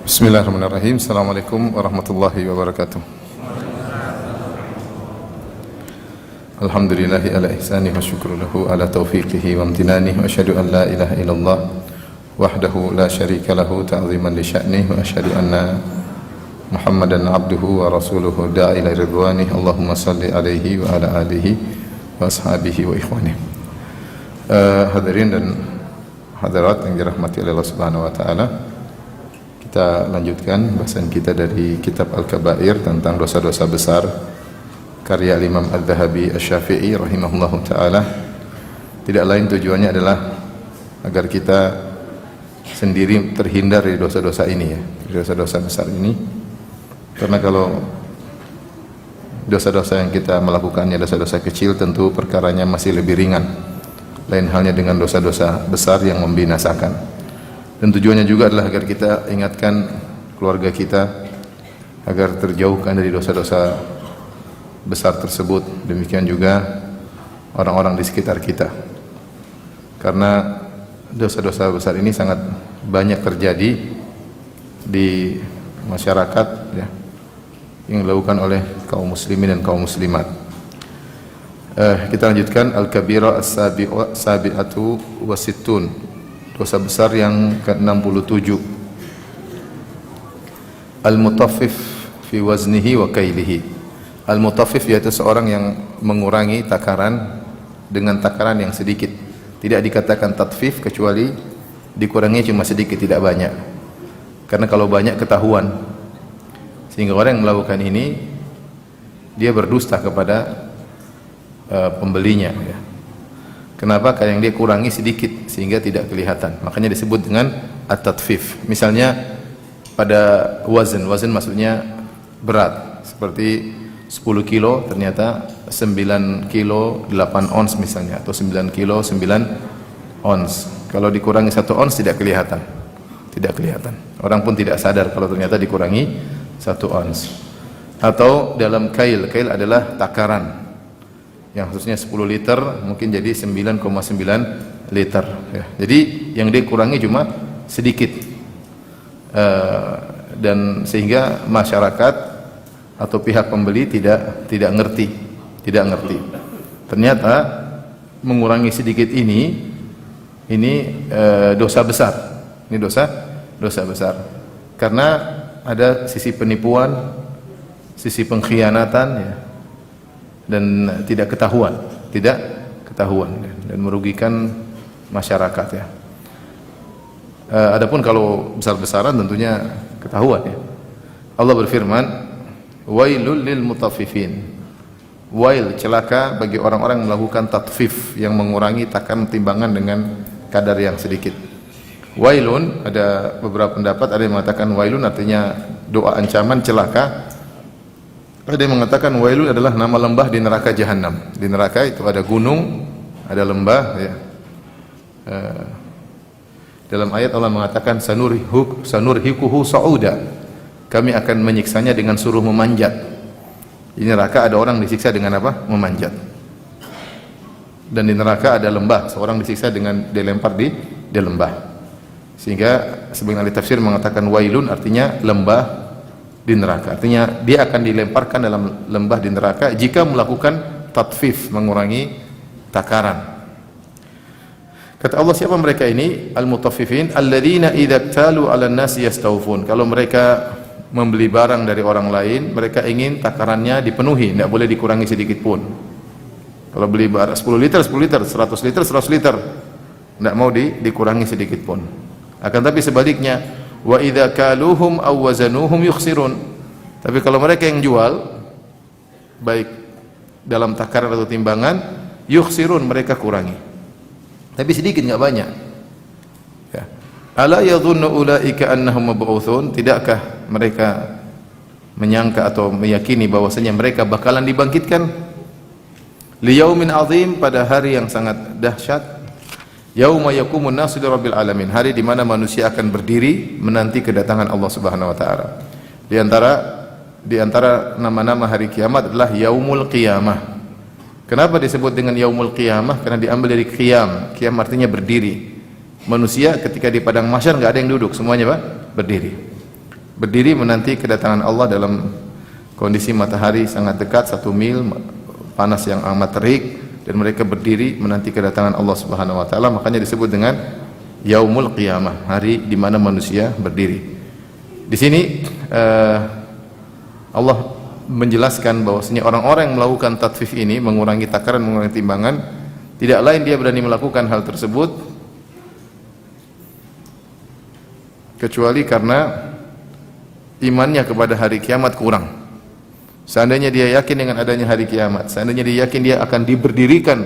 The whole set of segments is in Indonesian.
Bismillahirrahmanirrahim. Assalamualaikum warahmatullahi wabarakatuh. Alhamdulillahi ala ihsani wa syukru lahu ala taufiqihi wa amtinani wa asyhadu an la ilaha illallah wahdahu la syarika lahu ta'ziman li sya'nih wa asyhadu anna Muhammadan abduhu wa rasuluhu da'a ila ridwanih. Allahumma salli alaihi wa ala alihi wa ashabihi wa ikhwanih. Hadirin dan hadirat yang dirahmati oleh Allah Subhanahu wa taala, kita lanjutkan bahasan kita dari kitab Al-Kabair tentang dosa-dosa besar karya Imam Al-Dhahabi Asy-Syafi'i rahimahullahu taala. Tidak lain tujuannya adalah agar kita sendiri terhindar dari dosa-dosa ini, ya, dosa-dosa besar ini. Karena kalau dosa-dosa yang kita melakukannya dosa-dosa kecil, tentu perkaranya masih lebih ringan. Lain halnya dengan dosa-dosa besar yang membinasakan. Dan tujuannya juga adalah agar kita ingatkan keluarga kita agar terjauhkan dari dosa-dosa besar tersebut. Demikian juga orang-orang di sekitar kita. Karena dosa-dosa besar ini sangat banyak terjadi di masyarakat, ya, yang dilakukan oleh kaum muslimin dan kaum muslimat. Kita lanjutkan Al-Kabira As-Sabi'atu wa Sittun, dosa besar yang ke-67. Al-Mutaffif fi waznihi wa kailihi. Al-Mutaffif yaitu seorang yang mengurangi takaran dengan takaran yang sedikit. Tidak dikatakan tatfif kecuali dikurangi cuma sedikit, tidak banyak. Karena kalau banyak ketahuan. Sehingga orang yang melakukan ini dia berdusta kepada pembelinya, ya. Kenapa? Karena yang dia kurangi sedikit sehingga tidak kelihatan. Makanya disebut dengan at-tatfif. Misalnya pada wazan maksudnya berat. Seperti 10 kilo ternyata 9 kilo 8 ons misalnya, atau 9 kilo 9 ons. Kalau dikurangi 1 ons tidak kelihatan. Tidak kelihatan. Orang pun tidak sadar kalau ternyata dikurangi 1 ons. Atau dalam kail adalah takaran. Yang khususnya 10 liter mungkin jadi 9,9 liter, ya. Jadi yang dia kurangi cuma sedikit, dan sehingga masyarakat atau pihak pembeli tidak ngerti. Ternyata mengurangi sedikit ini dosa besar. Ini dosa besar karena ada sisi penipuan, sisi pengkhianatan, ya, dan tidak ketahuan dan merugikan masyarakat, ya. Adapun kalau besar-besaran tentunya ketahuan, ya. Allah berfirman, wailul lil mutaffifin. Wail, celaka bagi orang-orang yang melakukan tatfif, yang mengurangi takaran timbangan dengan kadar yang sedikit. Wailun, ada beberapa pendapat, ada yang mengatakan wailun artinya doa ancaman, celaka. Ada yang mengatakan wailun adalah nama lembah di neraka jahanam. Di neraka itu ada gunung, ada lembah, ya. Dalam ayat Allah mengatakan sanurhiquhu sa'uda. Kami akan menyiksanya dengan suruh memanjat. Di neraka ada orang disiksa dengan apa? Memanjat. Dan di neraka ada lembah, seorang disiksa dengan dilempar di lembah. Sehingga sebagian ahli tafsir mengatakan wailun artinya lembah di neraka, artinya dia akan dilemparkan dalam lembah di neraka jika melakukan tatfif, mengurangi takaran. Kata Allah, siapa mereka ini? Al-mutaffifin alladzina idza talu 'alan nasi yastawfun. Kalau mereka membeli barang dari orang lain, mereka ingin takarannya dipenuhi, tidak boleh dikurangi sedikit pun. Kalau beli barang 10 liter, 100 liter, 100 liter, tidak mau dikurangi sedikit pun. Akan tapi sebaliknya, wa idza kaluhum aw wazanuhum yukhsirun. Tapi kalau mereka yang jual, baik dalam takaran atau timbangan, yukhsirun, mereka kurangi. Tapi sedikit, enggak banyak. Ya. Ala yadhunnu ulaika annahum mab'utsun? Tidakkah mereka menyangka atau meyakini bahwasanya mereka bakalan dibangkitkan liyaumin azim, pada hari yang sangat dahsyat. Yauma yaqumun nasu lirabbil alamin, hari di mana manusia akan berdiri menanti kedatangan Allah Subhanahu wa taala. Di antara nama-nama hari kiamat adalah Yaumul Qiyamah. Kenapa disebut dengan Yaumul Qiyamah? Karena diambil dari qiyam. Qiyam artinya berdiri. Manusia ketika di padang mahsyar enggak ada yang duduk, semuanya berdiri. berdiri menanti kedatangan Allah dalam kondisi matahari sangat dekat 1 mil, panas yang amat terik, dan mereka berdiri menanti kedatangan Allah Subhanahu wa taala. Makanya disebut dengan Yaumul Qiyamah, hari di mana manusia berdiri. Di sini Allah menjelaskan bahwasanya orang-orang yang melakukan tatfif ini, mengurangi takaran, mengurangi timbangan, tidak lain dia berani melakukan hal tersebut kecuali karena imannya kepada hari kiamat kurang. Seandainya dia yakin dengan adanya hari kiamat, seandainya dia yakin dia akan diberdirikan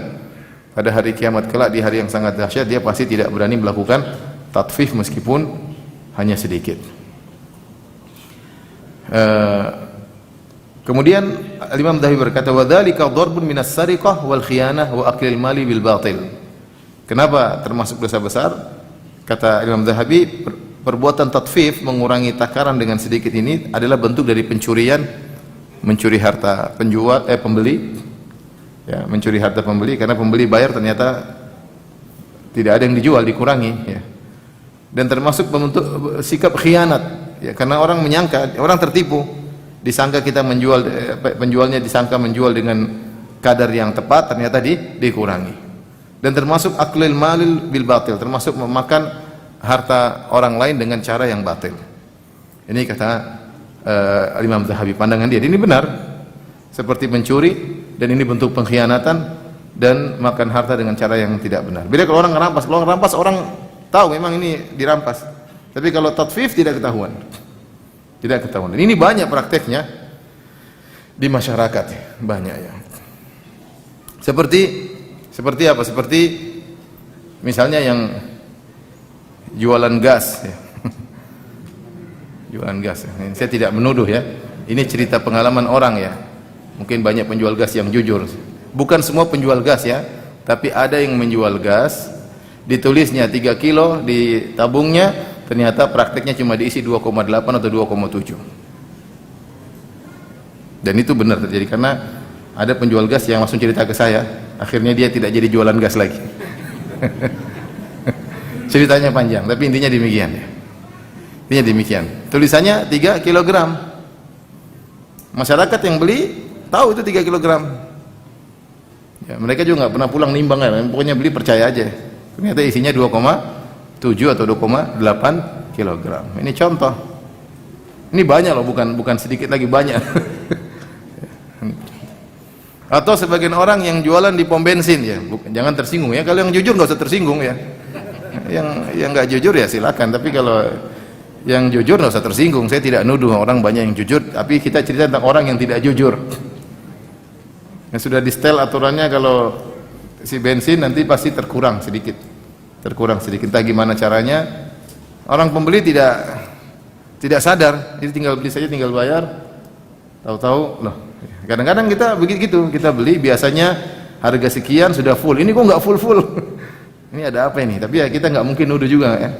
pada hari kiamat kelak, di hari yang sangat dahsyat, dia pasti tidak berani melakukan tatfif meskipun hanya sedikit. Kemudian Imam Dhahabi berkata, wa dzalika dharbun minas sariqah wal khiyanah wa aklil mali bil batil. Kenapa termasuk dosa besar? Kata Imam Dhahabi, perbuatan tatfif, mengurangi takaran dengan sedikit ini adalah bentuk dari pencurian, mencuri harta pembeli, ya, mencuri harta pembeli, karena pembeli bayar ternyata tidak ada yang dijual, dikurangi, ya. Dan termasuk bentuk sikap khianat, ya, karena orang menyangka, orang tertipu, disangka kita menjual, penjualnya disangka menjual dengan kadar yang tepat, ternyata dikurangi. Dan termasuk aklil malil bil batil, termasuk memakan harta orang lain dengan cara yang batil. Ini kata Imam Zahabi, pandangan dia ini benar, seperti mencuri, dan ini bentuk pengkhianatan dan makan harta dengan cara yang tidak benar. Beda kalau orang merampas. Kalau merampas orang tahu memang ini dirampas, tapi kalau tatfif tidak ketahuan, tidak ketahuan. Dan ini banyak prakteknya di masyarakat, banyak ya. Seperti apa? Seperti misalnya yang jualan gas, ya. Jualan gas. Saya tidak menuduh ya. Ini cerita pengalaman orang ya. Mungkin banyak penjual gas yang jujur. Bukan semua penjual gas ya, tapi ada yang menjual gas, ditulisnya 3 kilo di tabungnya, ternyata prakteknya cuma diisi 2,8 atau 2,7. Dan itu benar terjadi, karena ada penjual gas yang langsung cerita ke saya, akhirnya dia tidak jadi jualan gas lagi. Ceritanya panjang, tapi intinya demikian ya. Intinya demikian. Tulisannya 3 kilogram. Masyarakat yang beli tahu itu 3 kilogram. Ya, mereka juga nggak pernah pulang nimbang ya. Pokoknya beli percaya aja. Ternyata isinya 2,7 atau 2,8 kilogram. Ini contoh. Ini banyak loh, bukan sedikit lagi, banyak. Atau sebagian orang yang jualan di pom bensin ya. Jangan tersinggung ya. Kalau yang jujur nggak usah tersinggung ya. Yang nggak jujur ya silakan. Tapi kalau yang jujur nggak usah tersinggung. Saya tidak nuduh orang banyak yang jujur, tapi kita cerita tentang orang yang tidak jujur. Yang sudah di setel aturannya, kalau si bensin nanti pasti terkurang sedikit. Entah gimana caranya. Orang pembeli tidak sadar, jadi tinggal beli saja, tinggal bayar. Tahu-tahu loh. Kadang-kadang kita begitu, kita beli biasanya harga sekian sudah full. Ini kok nggak full? Ini ada apa ini? Tapi ya kita nggak mungkin nuduh juga ya.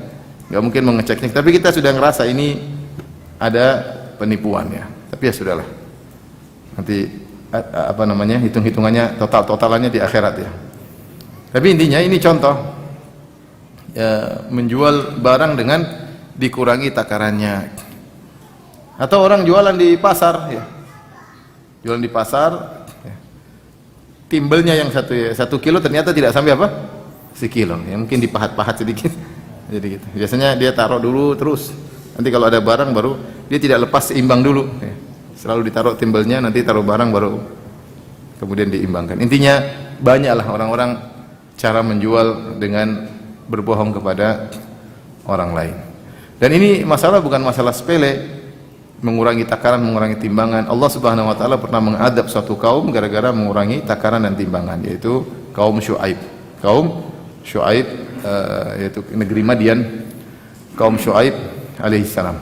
Nggak mungkin mengeceknya, tapi kita sudah ngerasa ini ada penipuan ya. Tapi ya sudahlah, nanti hitung-hitungannya totalannya di akhirat ya. Tapi intinya ini contoh ya, menjual barang dengan dikurangi takarannya. Atau orang jualan di pasar ya, jualan di pasar ya. Timbelnya yang 1 kilo ternyata tidak sampai apa? Sekilo ya, mungkin dipahat-pahat sedikit. Jadi gitu. Biasanya dia taruh dulu terus. Nanti kalau ada barang baru dia tidak lepas seimbang dulu. Ya. Selalu ditaruh timbelnya, nanti taruh barang baru kemudian diimbangkan. Intinya banyaklah orang-orang cara menjual dengan berbohong kepada orang lain. Dan ini masalah bukan masalah sepele, mengurangi takaran, mengurangi timbangan. Allah Subhanahu wa taala pernah mengadab suatu kaum gara-gara mengurangi takaran dan timbangan, yaitu kaum Syuaib. Kaum Syuaib, yaitu negeri Madian, kaum Syuaib alaihissalam.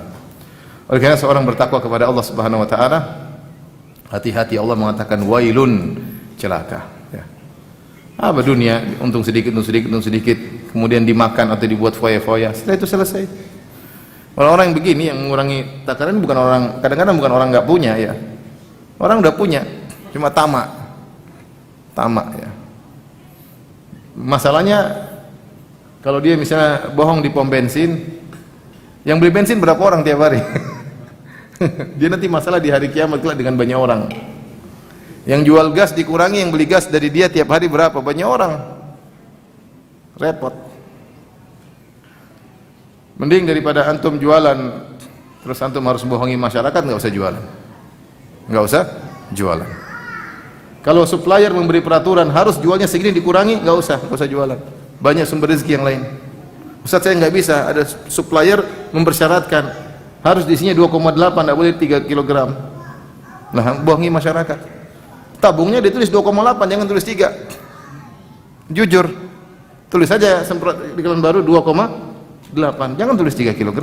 Oleh karena seorang bertakwa kepada Allah Subhanahu wa taala, hati-hati, Allah mengatakan wailun, celaka ya. Apa dunia, untung sedikit, kemudian dimakan atau dibuat foya-foya, setelah itu selesai. Orang-orang yang begini, yang mengurangi takaran, bukan orang, kadang-kadang bukan orang nggak punya ya. Orang udah punya, cuma tamak ya. Masalahnya kalau dia misalnya bohong di pom bensin, yang beli bensin berapa orang tiap hari? Dia nanti masalah di hari kiamat kelak dengan banyak orang. Yang jual gas dikurangi, yang beli gas dari dia tiap hari berapa? Banyak orang. Repot. Mending daripada antum jualan terus antum harus bohongi masyarakat, nggak usah jualan. Nggak usah jualan. Kalau supplier memberi peraturan harus jualnya segini dikurangi, nggak usah jualan. Banyak sumber rezeki yang lain. Ustaz, saya nggak bisa, ada supplier mempersyaratkan harus diisinya 2,8, nggak boleh 3 kg. Nah, bohongi masyarakat. Tabungnya ditulis 2,8, jangan tulis 3. Jujur, tulis saja semprot iklan baru 2,8, jangan tulis 3 kg.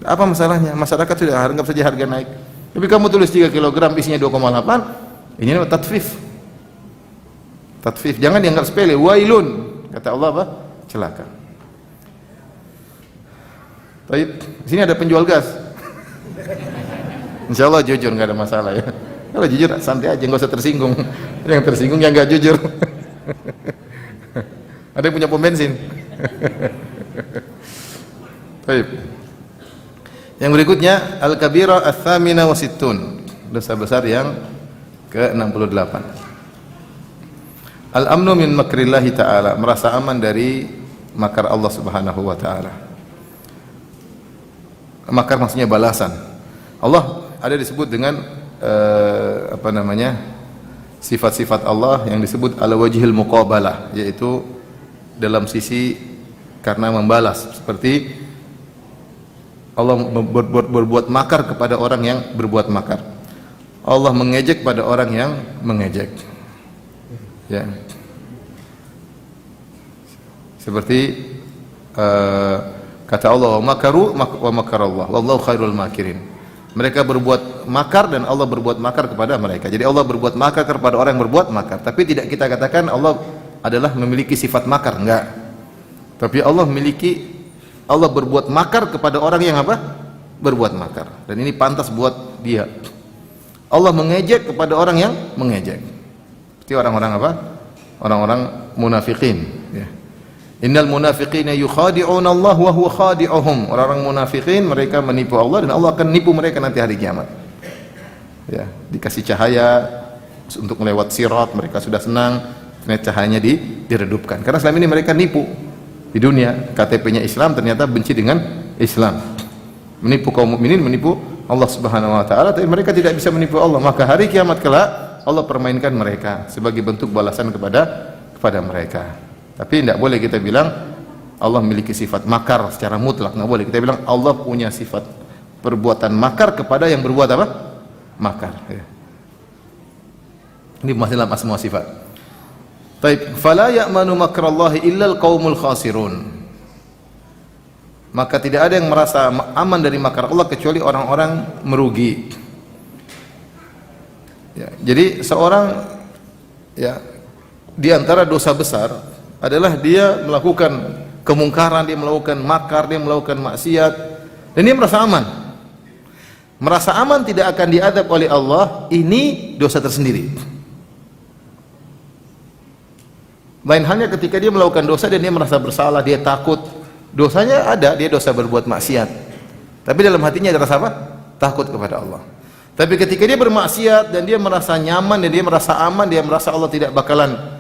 Apa masalahnya? Masyarakat sudah anggap saja harga naik. Tapi kamu tulis 3 kg isinya 2,8, ini namanya tatfif. Tatfif, jangan dianggap sepele. Wailun, kata Allah apa? Celaka. Baik, di sini ada penjual gas. Insya Allah jujur, nggak ada masalah ya. Kalau jujur santai aja, nggak usah tersinggung. Yang tersinggung yang nggak jujur. Ada yang punya pom bensin. Baik. Yang berikutnya al-kabira ats-tsamina wa sittun, dosa besar yang ke-68. Al-amnu min makrillahi ta'ala, merasa aman dari makar Allah Subhanahu wa taala. Makar maksudnya balasan. Allah ada disebut dengan sifat-sifat Allah yang disebut ala wajhil muqabalah, yaitu dalam sisi karena membalas, seperti Allah berbuat makar kepada orang yang berbuat makar. Allah mengejek pada orang yang mengejek. Ya. Seperti kata Allah, makaru wa makarallah wallahu khairul makirin. Mereka berbuat makar dan Allah berbuat makar kepada mereka. Jadi Allah berbuat makar kepada orang yang berbuat makar. Tapi tidak kita katakan Allah adalah memiliki sifat makar, enggak. Tapi Allah berbuat makar kepada orang yang apa? Berbuat makar. Dan ini pantas buat dia. Allah mengejek kepada orang yang mengejek. Seperti orang-orang apa? Orang-orang munafikin, ya. Innal munafiqina yukhadi'una Allah wa huwa khadi'uhum. Orang-orang munafikin mereka menipu Allah dan Allah akan nipu mereka nanti hari kiamat. Ya, dikasih cahaya untuk melewat sirat, mereka sudah senang, ternyata cahayanya diredupkan. Karena selama ini mereka nipu di dunia, KTP-nya Islam ternyata benci dengan Islam. Menipu kaum mukminin, menipu Allah Subhanahu wa taala, tapi mereka tidak bisa menipu Allah. Maka hari kiamat kelak Allah permainkan mereka sebagai bentuk balasan kepada mereka. Tapi tidak boleh kita bilang Allah memiliki sifat makar secara mutlak, tidak boleh. Kita bilang Allah punya sifat perbuatan makar kepada yang berbuat apa? Makar. Ya. Ini masih dalam asma sifat. Taib, fala ya'manu makrallahi illa al-qaumul khasirun. Maka tidak ada yang merasa aman dari makar Allah kecuali orang-orang merugi. Ya, jadi seorang ya di antara dosa besar adalah dia melakukan kemungkaran, dia melakukan makar, dia melakukan maksiat, dan dia merasa aman. Merasa aman tidak akan diadab oleh Allah, ini dosa tersendiri. Lain halnya ketika dia melakukan dosa dan dia merasa bersalah, dia takut. Dosanya ada, dia dosa berbuat maksiat. Tapi dalam hatinya ada rasa apa? Takut kepada Allah. Tapi ketika dia bermaksiat dan dia merasa nyaman dan dia merasa aman, dia merasa Allah tidak bakalan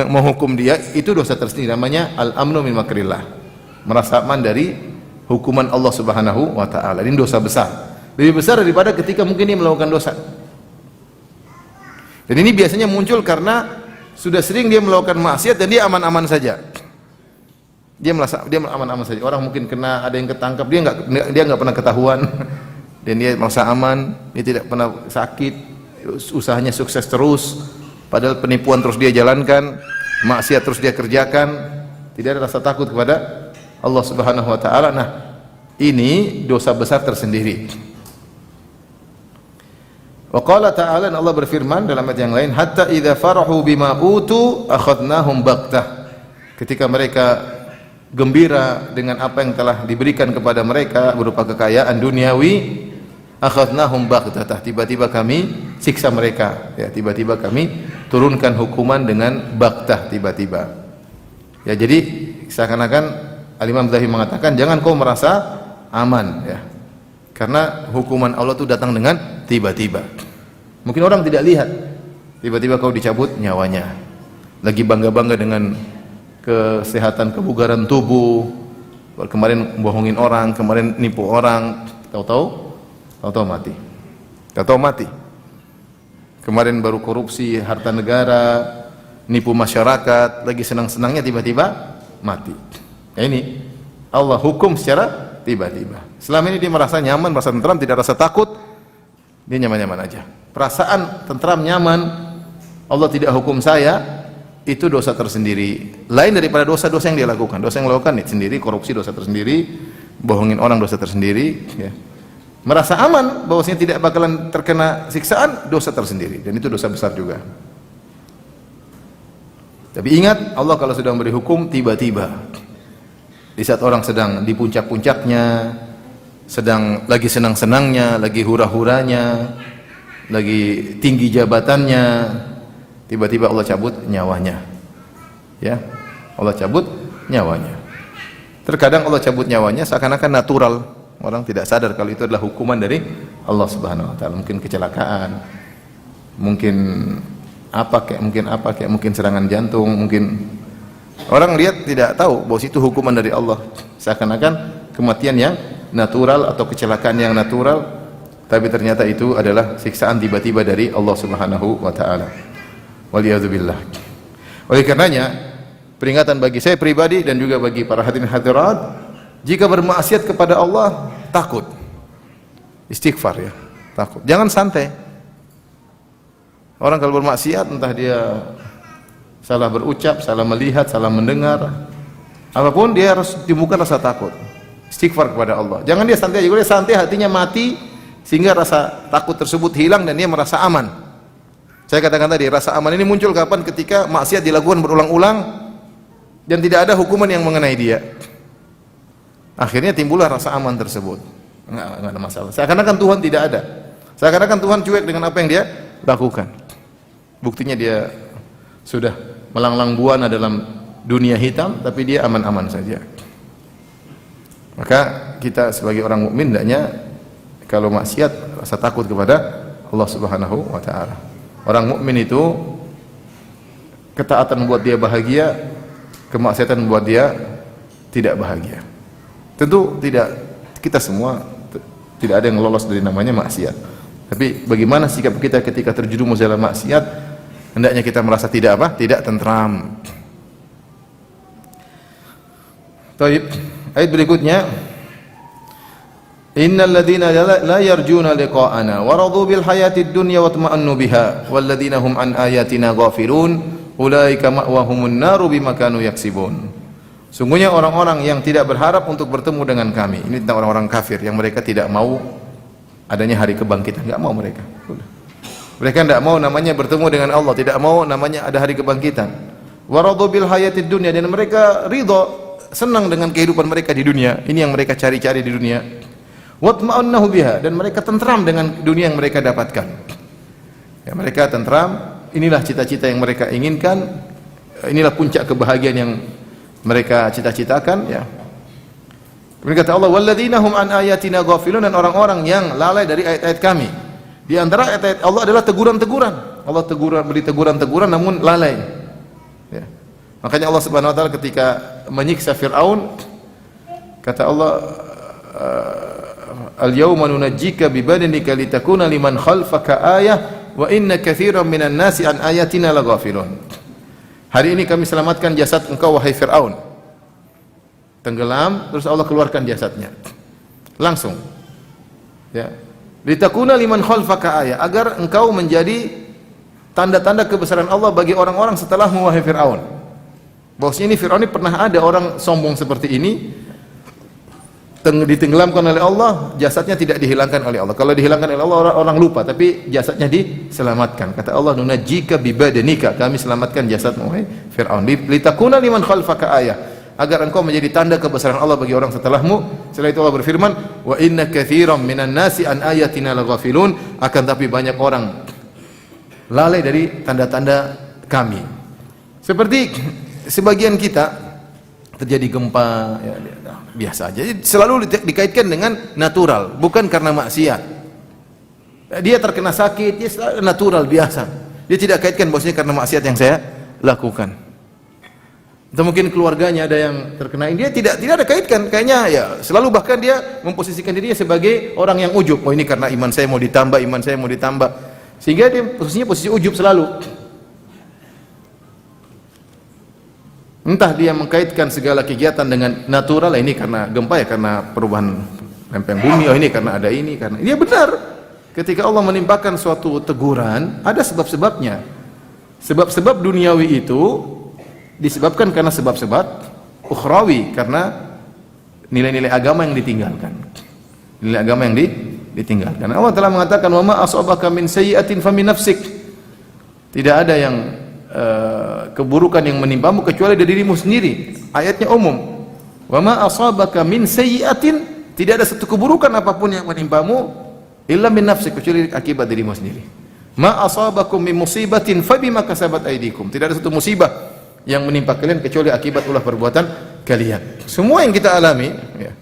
menghukum dia, itu dosa tersendiri, namanya al-amnu min makrillah. Merasa aman dari hukuman Allah Subhanahu wa taala. Ini dosa besar. Lebih besar daripada ketika mungkin dia melakukan dosa. Dan ini biasanya muncul karena sudah sering dia melakukan maksiat dan dia aman-aman saja. Dia merasa dia aman-aman saja. Orang mungkin kena, ada yang ketangkap, dia enggak pernah ketahuan. Dan dia merasa aman, dia tidak pernah sakit, usahanya sukses terus. Padahal penipuan terus dia jalankan, maksiat terus dia kerjakan, tidak ada rasa takut kepada Allah Subhanahu wa taala. Nah, ini dosa besar tersendiri. Wa qala ta'ala, Allah berfirman dalam ayat yang lain, hatta idza farahu bima utu akhadnahum baghtah. Ketika mereka gembira dengan apa yang telah diberikan kepada mereka berupa kekayaan duniawi, akhadnahum baghtah, tiba-tiba kami siksa mereka, ya, tiba-tiba kami turunkan hukuman dengan baghtah, tiba-tiba. Ya, jadi seakan-akan Al-Imam Zahabi mengatakan jangan kau merasa aman, ya. Karena hukuman Allah itu datang dengan tiba-tiba. Mungkin orang tidak lihat, tiba-tiba kau dicabut nyawanya. Lagi bangga-bangga dengan kesehatan, kebugaran tubuh, kemarin bohongin orang, kemarin nipu orang, tahu-tahu mati. Tahu-tahu mati. Kemarin baru korupsi harta negara, nipu masyarakat, lagi senang-senangnya tiba-tiba mati. Ya ini Allah hukum secara tiba-tiba. Selama ini dia merasa nyaman, merasa tentram, tidak rasa takut, dia nyaman-nyaman aja. Perasaan tentram, nyaman, Allah tidak hukum saya, itu dosa tersendiri. Lain daripada dosa-dosa yang dia lakukan. Dosa yang dilakukan sendiri, korupsi dosa tersendiri, bohongin orang dosa tersendiri, ya. Merasa aman bahwasanya tidak bakalan terkena siksaan, dosa tersendiri, dan itu dosa besar juga. Tapi ingat, Allah kalau sudah memberi hukum tiba-tiba. Di saat orang sedang di puncak-puncaknya, sedang lagi senang-senangnya, lagi hura-huranya, lagi tinggi jabatannya, tiba-tiba Allah cabut nyawanya. Ya, Allah cabut nyawanya. Terkadang Allah cabut nyawanya seakan-akan natural. Orang tidak sadar kalau itu adalah hukuman dari Allah Subhanahu wa taala. Mungkin kecelakaan, mungkin mungkin serangan jantung, mungkin orang lihat tidak tahu bahwa itu hukuman dari Allah. Seakan-akan kematian yang natural atau kecelakaan yang natural, tapi ternyata itu adalah siksaan tiba-tiba dari Allah Subhanahu wa taala. Waliyadzubillah. Oleh karenanya, peringatan bagi saya pribadi dan juga bagi para hadirin hadirat, jika bermaksiat kepada Allah, takut. Istighfar ya, takut. Jangan santai. Orang kalau bermaksiat, entah dia salah berucap, salah melihat, salah mendengar, apapun dia harus timbulkan rasa takut. Istighfar kepada Allah. Jangan dia santai aja, dia santai hatinya mati sehingga rasa takut tersebut hilang dan dia merasa aman. Saya katakan tadi, rasa aman ini muncul kapan? Ketika maksiat dilakukan berulang-ulang dan tidak ada hukuman yang mengenai dia. Akhirnya timbullah rasa aman tersebut. Enggak ada masalah. Seakan-akan Tuhan tidak ada. Seakan-akan Tuhan cuek dengan apa yang dia lakukan. Buktinya dia sudah melanglang buana dalam dunia hitam, tapi dia aman-aman saja. Maka kita sebagai orang mukmin hendaknya kalau maksiat rasa takut kepada Allah Subhanahu wa taala. Orang mukmin itu ketaatan membuat dia bahagia, kemaksiatan membuat dia tidak bahagia. Tentu tidak, kita semua tidak ada yang lolos dari namanya maksiat. Tapi bagaimana sikap kita ketika terjerumus dalam maksiat? Hendaknya kita merasa tidak apa? Tidak tentram. Baik, ayat berikutnya, innal ladzina la yarjuna liqa'ana wa radu bil hayatid dunya wa tama'annu biha wal ladzina hum an ayatina ghafilun ulaika ma'wahumun naru bima kanu yaksibun. Sungguhnya orang-orang yang tidak berharap untuk bertemu dengan kami. Ini tentang orang-orang kafir yang mereka tidak mau adanya hari kebangkitan. Enggak mau mereka. Mereka tidak mau namanya bertemu dengan Allah, tidak mau namanya ada hari kebangkitan. Waradu bil hayatid dunya, dan mereka ridha, senang dengan kehidupan mereka di dunia. Ini yang mereka cari-cari di dunia. Watma'annahu biha, dan mereka tentram dengan dunia yang mereka dapatkan. Ya, mereka tentram, inilah cita-cita yang mereka inginkan. Inilah puncak kebahagiaan yang mereka cita-citakan, ya. Kemudian kata Allah, walladzina hum an ayatina ghafilun, dan orang-orang yang lalai dari ayat-ayat kami. Di antara ayat-ayat Allah adalah teguran-teguran. Allah beri teguran-teguran namun lalai. Ya. Makanya Allah Subhanahu wa taala ketika menyiksa Firaun, kata Allah, al-yawma nunajjika bi badanika litakuna liman khalfaka ayah wa inna katsiran minan nasi an ayatina laghafilun. Hari ini kami selamatkan jasad engkau wahai Fir'aun. Tenggelam, terus Allah keluarkan jasadnya. Langsung. Ya. Litakuna liman khalfaka ayah, agar engkau menjadi tanda-tanda kebesaran Allah bagi orang-orang setelahmu wahai Fir'aun. Bahwasanya ini Fir'aun ini pernah ada orang sombong seperti ini, ditenggelamkan oleh Allah, jasadnya tidak dihilangkan oleh Allah. Kalau dihilangkan oleh Allah, orang lupa, tapi jasadnya diselamatkan. Kata Allah, nunajjika bibadanika, kami selamatkan jasadmu wahai Fir'aun. Litakuna liman khalfaka ayah, agar engkau menjadi tanda kebesaran Allah bagi orang setelahmu. Setelah itu Allah berfirman, wa inna katsiran minan nasi an ayatina laghafilun, akan tapi banyak orang lalai dari tanda-tanda kami. Seperti sebagian kita terjadi gempa, ya, biasa aja. Jadi selalu dikaitkan dengan natural, bukan karena maksiat. Dia terkena sakit, dia natural biasa. Dia tidak kaitkan bosnya karena maksiat yang saya lakukan. Atau mungkin keluarganya ada yang terkena ini, dia tidak ada kaitkan. Kayaknya ya selalu, bahkan dia memposisikan dirinya sebagai orang yang ujub. Oh ini karena iman saya mau ditambah, iman saya mau ditambah. Sehingga dia posisinya posisi ujub selalu. Entah dia mengkaitkan segala kegiatan dengan natural, ini karena gempa ya, karena perubahan lempeng bumi, oh ini karena ada ini, karena dia benar. Ketika Allah menimpakan suatu teguran, ada sebab-sebabnya. Sebab-sebab duniawi itu disebabkan karena sebab-sebab ukhrawi, karena nilai-nilai agama yang ditinggalkan. Nilai agama yang ditinggalkan. Allah telah mengatakan, "Wa ma asabaka min sayyi'atin famin nafsik." Tidak ada yang keburukan yang menimpamu kecuali dari dirimu sendiri. Ayatnya umum. Wa ma asabaka min sayyi'atin, tidak ada satu keburukan apapun yang menimpamu illa min nafsik, kecuali akibat dirimu sendiri. Ma asabakum min musibatin fabima kasabat aydikum. Tidak ada satu musibah yang menimpa kalian kecuali akibat ulah perbuatan kalian. Semua yang kita alami, ya,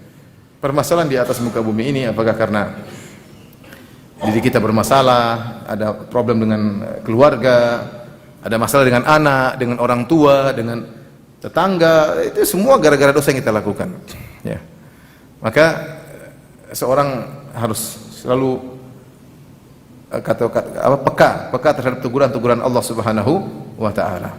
permasalahan di atas muka bumi ini, apakah karena diri kita bermasalah, ada problem dengan keluarga, ada masalah dengan anak, dengan orang tua, dengan tetangga, itu semua gara-gara dosa yang kita lakukan. Ya. Maka seorang harus selalu peka terhadap teguran-teguran Allah Subhanahu wa taala.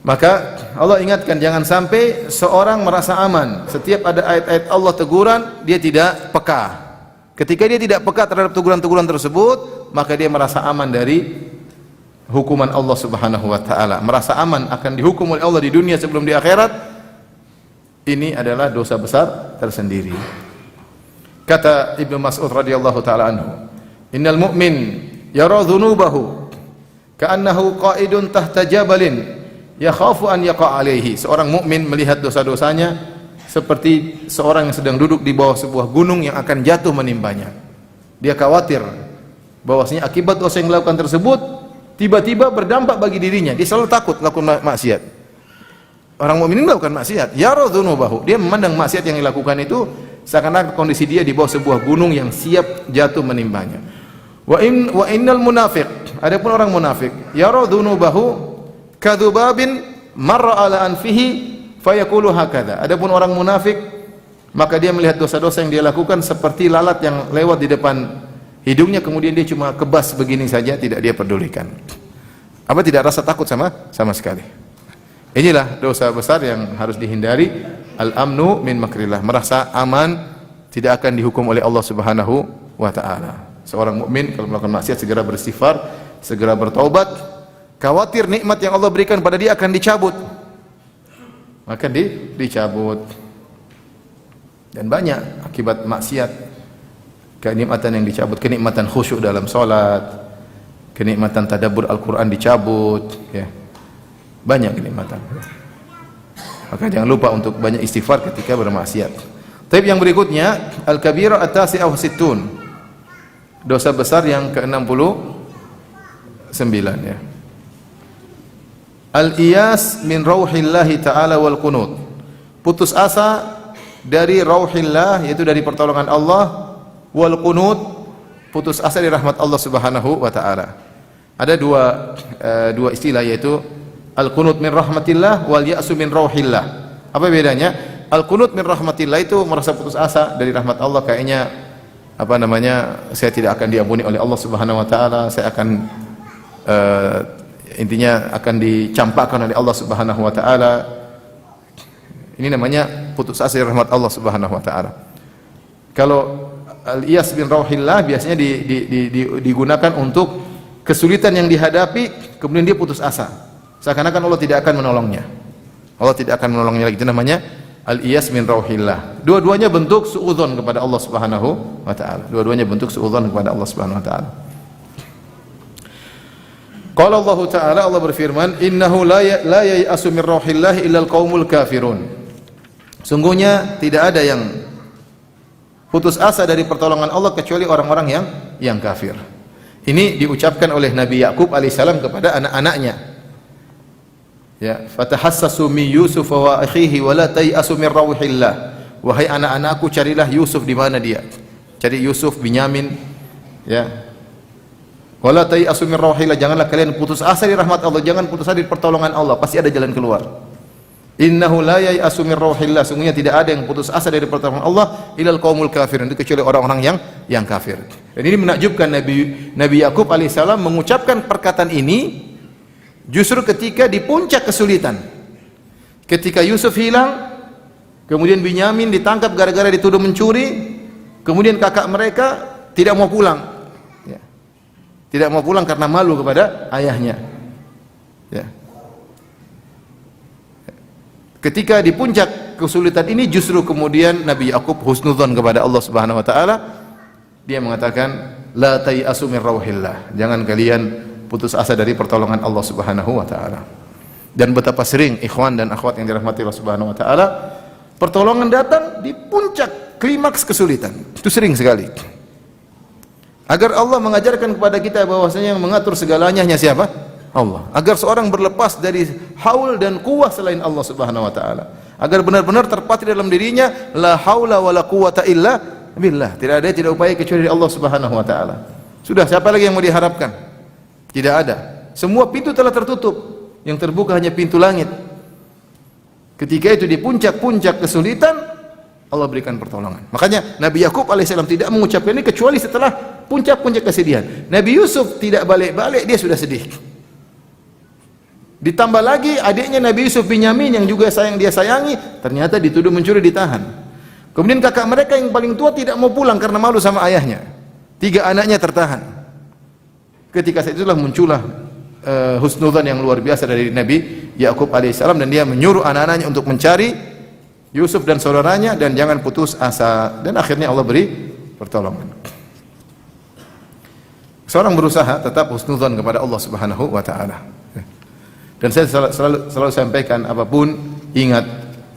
Maka Allah ingatkan, jangan sampai seorang merasa aman. Setiap ada ayat-ayat Allah teguran, dia tidak peka. Ketika dia tidak peka terhadap teguran-teguran tersebut, maka dia merasa aman dari hukuman Allah Subhanahu wa taala, merasa aman akan dihukum oleh Allah di dunia sebelum di akhirat. Ini adalah dosa besar tersendiri. Kata Ibnu Mas'ud radhiyallahu taala anhu, "Innal mu'min yara dhunubahu ka'annahu qa'idun tahta jabalin yakhafu an yaqa' alaihi." Seorang mukmin melihat dosa-dosanya seperti seorang yang sedang duduk di bawah sebuah gunung yang akan jatuh menimpanya. Dia khawatir bahwasanya akibat dosa yang dilakukan tersebut tiba-tiba berdampak bagi dirinya. Dia selalu takut melakukan maksiat. Orang mukmin melakukan maksiat, yara dzunubahu, dia memandang maksiat yang dilakukan itu seakan-akan kondisi dia di bawah sebuah gunung yang siap jatuh menimpanya. Wa innal munafiq, adapun orang munafik, yara dzunubahu kadzubabin marra ala anfihi fayaqulu hakadha. Adapun orang munafik, maka dia melihat dosa-dosa yang dia lakukan seperti lalat yang lewat di depan hidungnya, kemudian dia cuma kebas begini saja, tidak dia pedulikan. Apa tidak rasa takut sama sekali. Inilah dosa besar yang harus dihindari. Al-amnu min makrillah, merasa aman tidak akan dihukum oleh Allah Subhanahu wa taala. Seorang mukmin kalau melakukan maksiat segera beristighfar, segera bertaubat. Khawatir nikmat yang Allah berikan pada dia akan dicabut. Maka dicabut. Dan banyak akibat maksiat. Kenikmatan yang dicabut, kenikmatan khusyuk dalam salat, kenikmatan tadabbur Al-Qur'an dicabut, ya. Banyak kenikmatan. Maka jangan lupa untuk banyak istighfar ketika bermaksiat. Tapi yang berikutnya, al-kabira at-tasi'ah wa sittun. Dosa besar yang ke-69, ya. Al-iyas min rauhillahi ta'ala wal qunut. Putus asa dari rauhillah, yaitu dari pertolongan Allah, wal qunut, putus asa dari rahmat Allah Subhanahu wa taala. Ada dua istilah, yaitu al qunut min rahmatillah wal ya'su min rauhillah. Apa bedanya? Al qunut min rahmatillah itu merasa putus asa dari rahmat Allah, kayaknya saya tidak akan diampuni oleh Allah Subhanahu wa taala, saya akan intinya akan dicampakkan oleh Allah Subhanahu wa taala. Ini namanya putus asa dari rahmat Allah Subhanahu wa taala. Kalau al-iyas bin rauhillah biasanya digunakan untuk kesulitan yang dihadapi, kemudian dia putus asa, seakan-akan Allah tidak akan menolongnya. Allah tidak akan menolongnya lagi. Itu namanya al-iyas bin rauhillah. Dua-duanya bentuk suudzon kepada Allah Subhanahu wa taala. Dua-duanya bentuk suudzon kepada Allah Subhanahu wa taala. Qala Allah taala, Allah berfirman, "Innahu la ya'asu min rauhillah illa al-qaumul kafirun." Sungguhnya tidak ada yang putus asa dari pertolongan Allah kecuali orang-orang yang kafir. Ini diucapkan oleh Nabi Yakub alaihissalam kepada anak-anaknya. Ya, fatahassasu min Yusuf wa akhihi wa la tayasu min rawhillah. Wahai anak-anakku, carilah Yusuf di mana dia. Cari Yusuf, Binyamin, ya. Wala tayasu min rawhillah, janganlah kalian putus asa di rahmat Allah, jangan putus asa di pertolongan Allah, pasti ada jalan keluar. Innahu la yayasu min rawhillah, sungguhnya tidak ada yang putus asa dari pertolongan Allah ilal qaumul kafirin, kecuali orang-orang yang kafir. Dan ini menakjubkan, Nabi Yakub alaihissalam mengucapkan perkataan ini justru ketika di puncak kesulitan. Ketika Yusuf hilang, kemudian Binyamin ditangkap gara-gara dituduh mencuri, kemudian kakak mereka tidak mau pulang, ya. Tidak mau pulang karena malu kepada ayahnya, ya. Ketika di puncak kesulitan ini justru kemudian Nabi Yakub husnudzon kepada Allah Subhanahu wa taala. Dia mengatakan, la tayasu min rawhillah, jangan kalian putus asa dari pertolongan Allah Subhanahu wa taala. Dan betapa sering ikhwan dan akhwat yang dirahmati Allah Subhanahu wa taala, pertolongan datang di puncak klimaks kesulitan. Itu sering sekali. Agar Allah mengajarkan kepada kita bahwasanya yang mengatur segalanya hanya siapa? Allah. Agar seorang berlepas dari haul dan quwwah selain Allah Subhanahu wa taala. Agar benar-benar terpatri dalam dirinya, la haula wala quwwata illa billah. Tidak ada, tidak upaya kecuali dari Allah Subhanahu wa taala. Sudah, siapa lagi yang mau diharapkan? Tidak ada. Semua pintu telah tertutup. Yang terbuka hanya pintu langit. Ketika itu di puncak-puncak kesulitan, Allah berikan pertolongan. Makanya Nabi Yakub alaihissalam tidak mengucapkan ini kecuali setelah puncak-puncak kesedihan. Nabi Yusuf tidak balik-balik, dia sudah sedih. Ditambah lagi adiknya Nabi Yusuf, Binyamin, yang juga dia sayangi, ternyata dituduh mencuri, ditahan. Kemudian kakak mereka yang paling tua tidak mau pulang karena malu sama ayahnya. 3 anaknya tertahan. Ketika saat itulah muncullah husnudzon yang luar biasa dari Nabi Yakub alaihissalam, dan dia menyuruh anak-anaknya untuk mencari Yusuf dan saudaranya dan jangan putus asa, dan akhirnya Allah beri pertolongan. Seorang berusaha tetap husnudzon kepada Allah Subhanahu wa taala. Dan saya selalu sampaikan, apapun ingat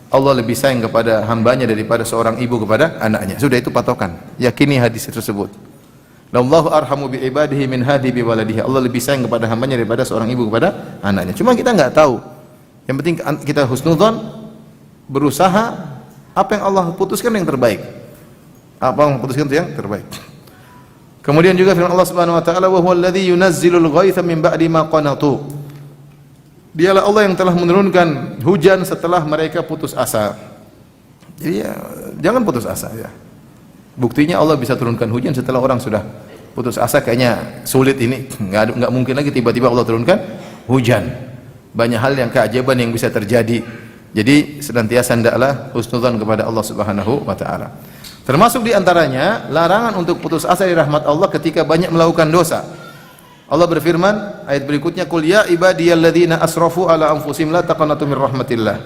Allah lebih sayang kepada hambanya daripada seorang ibu kepada anaknya. Sudah, itu patokan. Yakini hadis tersebut. Allahu arhamu bi ibadihi min hadi bi waladihi. Allah lebih sayang kepada hambanya daripada seorang ibu kepada anaknya. Cuma kita enggak tahu. Yang penting kita husnudzon, berusaha, apa yang Allah putuskan yang terbaik. Apa yang putuskan itu yang terbaik. Kemudian juga firman Allah Subhanahu wa taala, wa huwal ladzi yunazzilul ghaitha min ba'di ma qanatu. Dialah Allah yang telah menurunkan hujan setelah mereka putus asa. Jadi ya, jangan putus asa ya. Buktinya Allah bisa turunkan hujan setelah orang sudah putus asa, kayaknya sulit ini, enggak mungkin lagi tiba-tiba Allah turunkan hujan. Banyak hal yang keajaiban yang bisa terjadi. Jadi senantiasa hendaklah husnudzon kepada Allah Subhanahu wa taala. Termasuk di antaranya larangan untuk putus asa dari rahmat Allah ketika banyak melakukan dosa. Allah berfirman ayat berikutnya, qul ya ibadiyalladzina asrafu ala anfusihim la taqnatu min rahmatillah.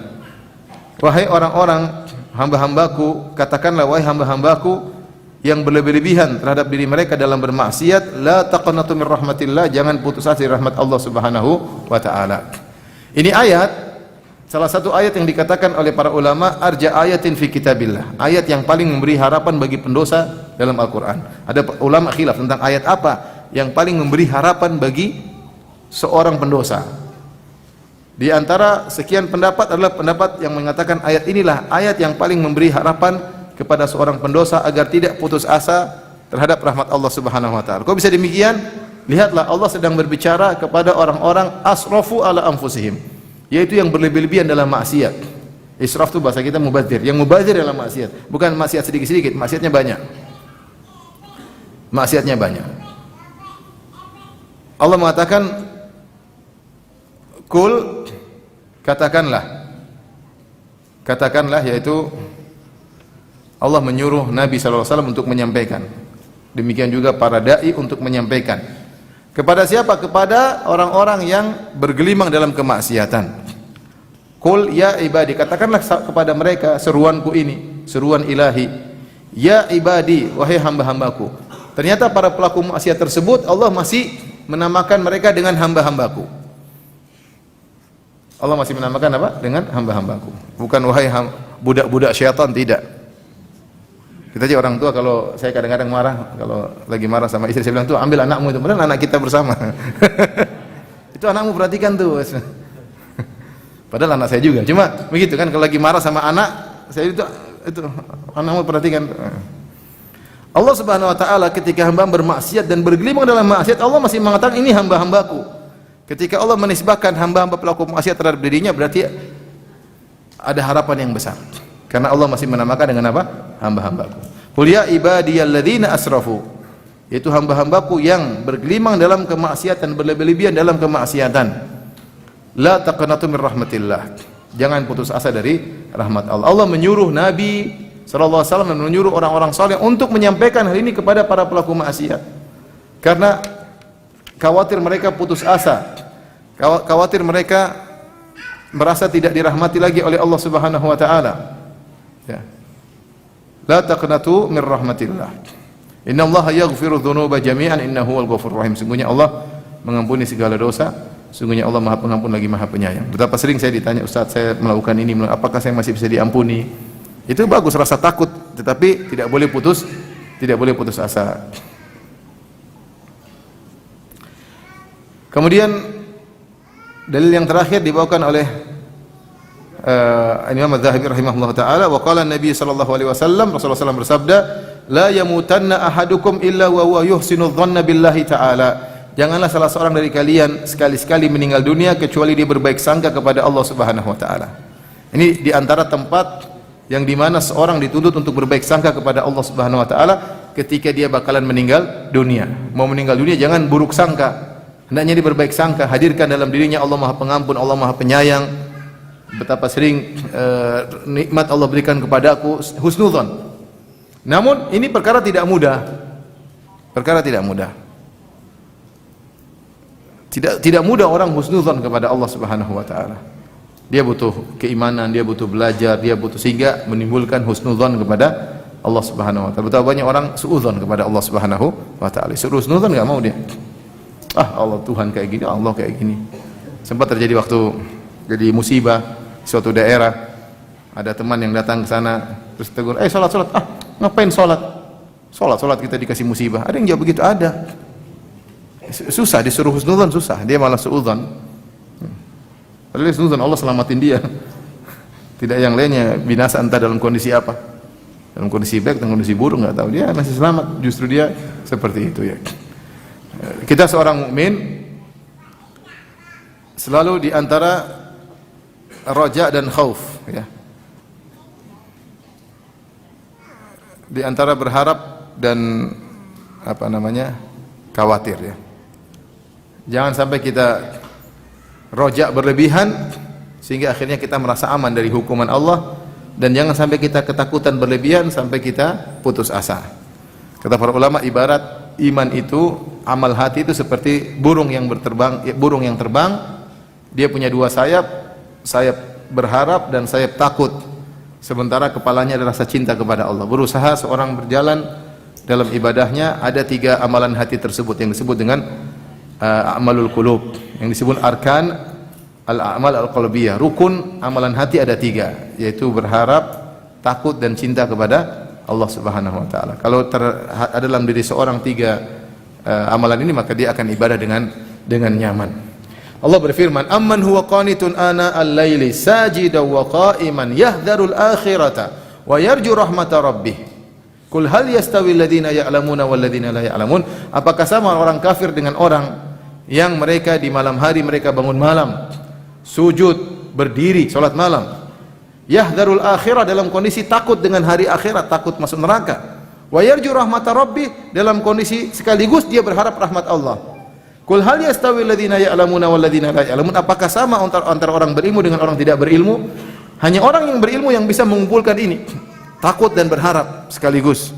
Wahai orang-orang hamba-hambaku, katakanlah wahai hamba-hambaku yang berlebih-lebihan terhadap diri mereka dalam bermaksiat, la taqnatu min rahmatillah, jangan putus asa dari rahmat Allah Subhanahu wa taala. Ini ayat, salah satu ayat yang dikatakan oleh para ulama arja ayatin fi kitabillah, ayat yang paling memberi harapan bagi pendosa dalam Al-Qur'an. Ada ulama khilaf tentang ayat apa yang paling memberi harapan bagi seorang pendosa. Di antara sekian pendapat adalah pendapat yang mengatakan ayat inilah ayat yang paling memberi harapan kepada seorang pendosa agar tidak putus asa terhadap rahmat Allah Subhanahu wa taala. Kok bisa demikian? Lihatlah, Allah sedang berbicara kepada orang-orang asrafu ala anfusihim, yaitu yang berlebih-lebihan dalam maksiat. Israf itu bahasa kita mubadzir. Yang mubadzir dalam maksiat, bukan maksiat sedikit-sedikit, maksiatnya banyak. Maksiatnya banyak. Allah mengatakan, kul, katakanlah, yaitu Allah menyuruh Nabi SAW untuk menyampaikan. Demikian juga para da'i untuk menyampaikan. Kepada siapa? Kepada orang-orang yang bergelimang dalam kemaksiatan. Kul ya ibadi, katakanlah kepada mereka seruanku ini, seruan ilahi. Ya ibadi, wahai hamba-hambaku. Ternyata para pelaku maksiat tersebut Allah masih menamakan mereka dengan hamba-hambaku. Allah masih menamakan apa? Dengan hamba-hambaku. Bukan wahai budak-budak syaitan, tidak. Kita aja orang tua, kalau saya kadang-kadang marah, kalau lagi marah sama istri, saya bilang, tuh ambil anakmu itu, padahal anak kita bersama. Itu anakmu, perhatikan tuh. Padahal anak saya juga. Cuma begitu kan, kalau lagi marah sama anak, saya itu anakmu perhatikan. Allah Subhanahu wa taala ketika hamba bermaksiat dan bergelimang dalam maksiat, Allah masih mengatakan ini hamba-hambaku. Ketika Allah menisbahkan hamba-hamba pelaku maksiat terhadap dirinya, berarti ada harapan yang besar. Karena Allah masih menamakan dengan apa? Hamba-hambaku. Qul ya ibadiyalladzina asrafu, yaitu hamba-hambaku yang bergelimang dalam kemaksiatan, berlebih-lebihan dalam kemaksiatan. La taqnatu min rahmatillah. Jangan putus asa dari rahmat Allah. Allah menyuruh Nabi sallallahu alaihi wasallam dan menyuruh orang-orang saleh untuk menyampaikan hal ini kepada para pelaku maksiat. Karena khawatir mereka putus asa. Khawatir mereka merasa tidak dirahmati lagi oleh Allah Subhanahu wa taala. Ya. La taqnatu min rahmatillah. Innallaha yaghfiru dzunuba jami'an innahu huwal ghafurur rahim. Sungguhnya Allah mengampuni segala dosa. Sungguhnya Allah Maha Pengampun lagi Maha Penyayang. Betapa sering saya ditanya, Ustaz, saya melakukan ini, apakah saya masih bisa diampuni? Itu bagus, rasa takut, tetapi tidak boleh putus asa. Kemudian dalil yang terakhir dibawakan oleh Imam Az-Zahabi rahimahullah taala, wa qala Nabi sallallahu alaihi wasallam, Rasulullah SAW bersabda, la yamutanna ahadukum illa wa huwa yuhsinu dhanna billahi taala. Janganlah salah seorang dari kalian sekali-sekali meninggal dunia kecuali dia berbaik sangka kepada Allah Subhanahu wa taala. Ini di antara tempat yang dimana seorang dituntut untuk berbaik sangka kepada Allah Subhanahu wa taala ketika dia bakalan meninggal dunia. Mau meninggal dunia jangan buruk sangka. Hendaknya dia berbaik sangka, hadirkan dalam dirinya Allah Maha Pengampun, Allah Maha Penyayang. Betapa sering nikmat Allah berikan kepadaku, husnudzon. Namun ini perkara tidak mudah. Perkara tidak mudah. Tidak mudah orang husnudzon kepada Allah Subhanahu wa taala. Dia butuh keimanan, dia butuh belajar, dia butuh sehingga menimbulkan husnudzon kepada Allah Subhanahu wa taala. Betapa banyak orang suudzon kepada Allah Subhanahu wa taala. Suruh husnudzon enggak mau dia. Allah Tuhan kayak gini, Allah kayak gini. Sempat terjadi waktu jadi musibah di suatu daerah. Ada teman yang datang ke sana terus tegur, salat. Ngapain salat? Salat kita dikasih musibah. Ada yang jawab begitu? Ada. Susah disuruh husnudzon, susah. Dia malah suudzon. Padahal husnudzon Allah selamatin dia. Tidak yang lainnya binasa entah dalam kondisi apa. Dalam kondisi baik, dalam kondisi buruk enggak tahu. Dia masih selamat. Justru dia seperti itu ya. Kita seorang mukmin selalu di antara raja dan khauf ya. Di antara berharap dan khawatir ya. Jangan sampai kita rojak berlebihan sehingga akhirnya kita merasa aman dari hukuman Allah, dan jangan sampai kita ketakutan berlebihan sampai kita putus asa. Kata para ulama, ibarat iman itu, amal hati itu seperti burung yang terbang. Dia punya dua sayap, sayap berharap dan sayap takut. Sementara kepalanya ada rasa cinta kepada Allah. Berusaha seorang berjalan dalam ibadahnya, ada tiga amalan hati tersebut yang disebut dengan amalul qulub, yang disebut arkan al-a'mal al-qalbiyah. Rukun amalan hati ada tiga, yaitu berharap, takut dan cinta kepada Allah Subhanahu wa taala. Kalau ada dalam diri seorang tiga amalan ini, maka dia akan ibadah dengan nyaman. Allah berfirman, amman huwa qanitun ana al-laili sajidan wa qa'iman yahdharul akhirata wa yarju rahmata rabbih. Qul hal yastawi alladhina ya'lamuna wal ladzina la ya'lamun? Apakah sama orang kafir dengan orang yang mereka di malam hari mereka bangun malam, sujud, berdiri, salat malam, yahdharul akhirah, dalam kondisi takut dengan hari akhirat, takut masuk neraka, wa yarju rahmata rabbih, dalam kondisi sekaligus dia berharap rahmat Allah. Qul hal yastawi alladhina ya'lamuna wal ladzina la ya'lamun? Apakah sama antara orang berilmu dengan orang tidak berilmu? Hanya orang yang berilmu yang bisa mengumpulkan ini, takut dan berharap sekaligus.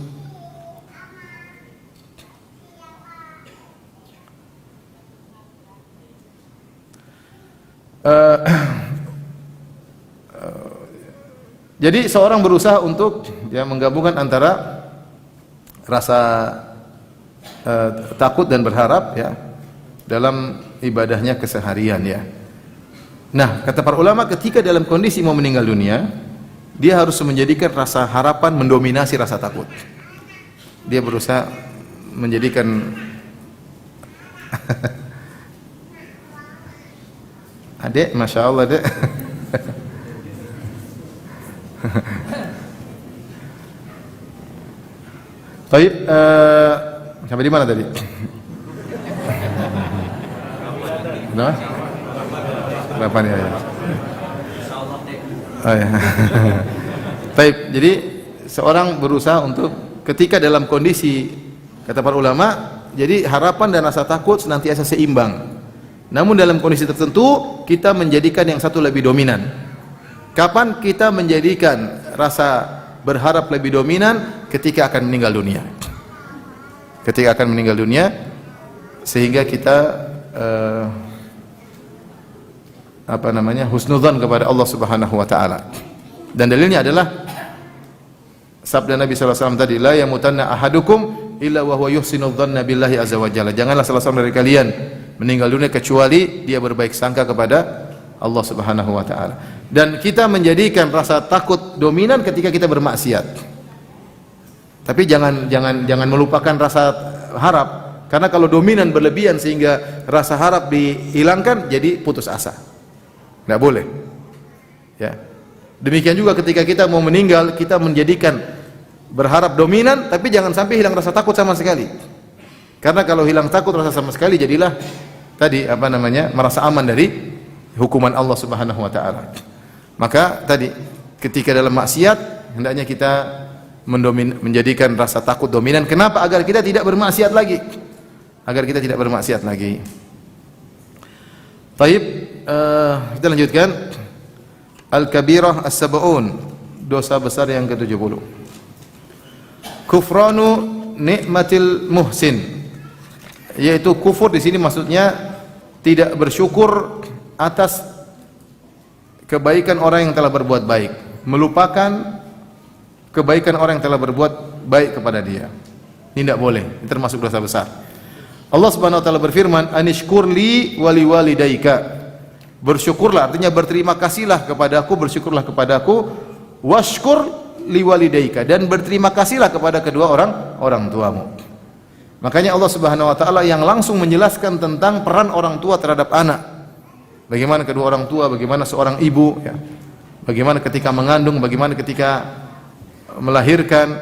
Jadi seorang berusaha untuk menggabungkan antara rasa takut dan berharap ya dalam ibadahnya keseharian ya. Nah, kata para ulama, ketika dalam kondisi mau meninggal dunia, dia harus menjadikan rasa harapan mendominasi rasa takut. Dia berusaha menjadikan Adek, Masya Allah dek. Baik, sampai di mana tadi? Berapa? Berapa nih ya? Oh ya. Baik, jadi seorang berusaha untuk ketika dalam kondisi kata para ulama, jadi harapan dan rasa takut senantiasa seimbang. Namun dalam kondisi tertentu kita menjadikan yang satu lebih dominan. Kapan kita menjadikan rasa berharap lebih dominan? Ketika akan meninggal dunia. Ketika akan meninggal dunia, sehingga kita husnudzan kepada Allah Subhanahu wa taala. Dan dalilnya adalah sabda Nabi sallallahu alaihi wasallam tadi, la yamutanna ahadukum illa wa huwa yuhsinu dhanna billahi azza wa jalla. Janganlah salah seorang dari kalian meninggal dunia kecuali dia berbaik sangka kepada Allah Subhanahu wa taala. Dan kita menjadikan rasa takut dominan ketika kita bermaksiat. Tapi jangan melupakan rasa harap, karena kalau dominan berlebihan sehingga rasa harap dihilangkan, jadi putus asa. Tidak boleh. Ya. Demikian juga ketika kita mau meninggal, kita menjadikan berharap dominan, tapi jangan sampai hilang rasa takut sama sekali. Karena kalau hilang takut rasa sama sekali, jadilah tadi merasa aman dari hukuman Allah Subhanahu wa taala. Maka tadi ketika dalam maksiat hendaknya kita menjadikan rasa takut dominan. Kenapa? Agar kita tidak bermaksiat lagi. Agar kita tidak bermaksiat lagi. Baik, kita lanjutkan. Al-kabirah as-sab'un, dosa besar yang ke-70. Kufranu nikmatil muhsin, yaitu kufur di sini maksudnya tidak bersyukur atas kebaikan orang yang telah berbuat baik, melupakan kebaikan orang yang telah berbuat baik kepada dia. Ini tidak boleh, ini termasuk dosa besar. Allah Subhanahu wa taala berfirman, anishkurli wali walidaika. Bersyukurlah, artinya berterima kasihlah kepadaku, bersyukurlah kepadaku, washkur liwalidaika, dan berterima kasihlah kepada kedua orang tuamu. Makanya Allah Subhanahu wa taala yang langsung menjelaskan tentang peran orang tua terhadap anak. Bagaimana kedua orang tua, bagaimana seorang ibu, ya. Bagaimana ketika mengandung, bagaimana ketika melahirkan.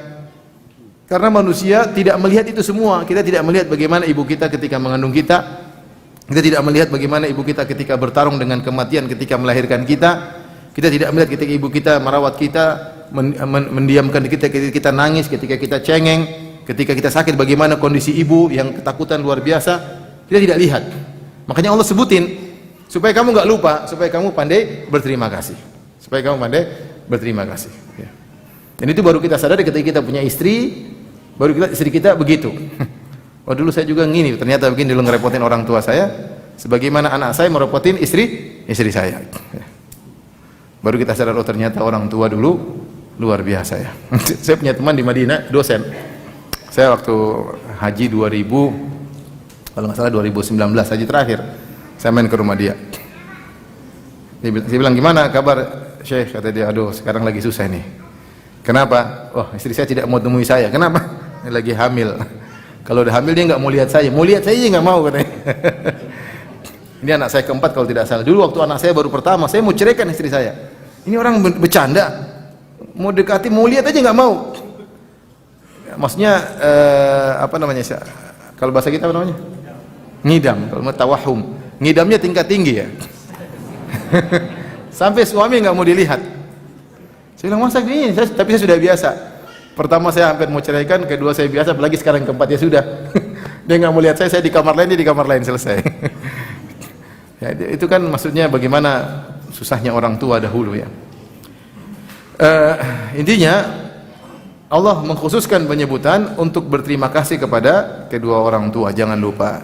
Karena manusia tidak melihat itu semua. Kita tidak melihat bagaimana ibu kita ketika mengandung kita. Kita tidak melihat bagaimana ibu kita ketika bertarung dengan kematian ketika melahirkan kita. Kita tidak melihat ketika ibu kita merawat kita, mendiamkan kita ketika kita nangis, ketika kita cengeng, ketika kita sakit, bagaimana kondisi ibu yang ketakutan luar biasa. Kita tidak lihat. Makanya Allah sebutin supaya kamu enggak lupa, supaya kamu pandai berterima kasih. Supaya kamu pandai berterima kasih, ya. Dan itu baru kita sadari ketika kita punya istri, baru istri kita begitu. Oh dulu saya juga ngini, ternyata begini dulu ngerepotin orang tua saya, sebagaimana anak saya merepotin istri saya. Baru kita sadar, oh ternyata orang tua dulu luar biasa ya. Saya punya teman di Madinah, dosen. Saya waktu haji 2000, kalau nggak salah 2019 haji terakhir, saya main ke rumah dia. Dia bilang, gimana kabar Syekh? Kata dia, aduh sekarang lagi susah nih. Kenapa? Oh istri saya tidak mau temui saya. Kenapa? Dia lagi hamil. Kalau udah hamil dia nggak mau lihat saya. Mau lihat saya nggak mau katanya. Ini anak saya keempat kalau tidak salah. Dulu waktu anak saya baru pertama, saya mau ceraikan istri saya. Ini orang bercanda. Mau dekati, mau lihat aja nggak mau. Maksudnya kalau bahasa kita apa namanya? Ngidam. Kalau mau tawahum, ngidamnya tingkat tinggi ya. Sampai suami nggak mau dilihat. Saya bilang, masa gini? Tapi saya sudah biasa. Pertama saya hampir mau ceraikan, kedua saya biasa, apalagi sekarang keempat ya sudah. Dia nggak mau lihat saya di kamar lain, dia di kamar lain, selesai. Ya, itu kan maksudnya bagaimana susahnya orang tua dahulu ya. Intinya Allah mengkhususkan penyebutan untuk berterima kasih kepada kedua orang tua, jangan lupa.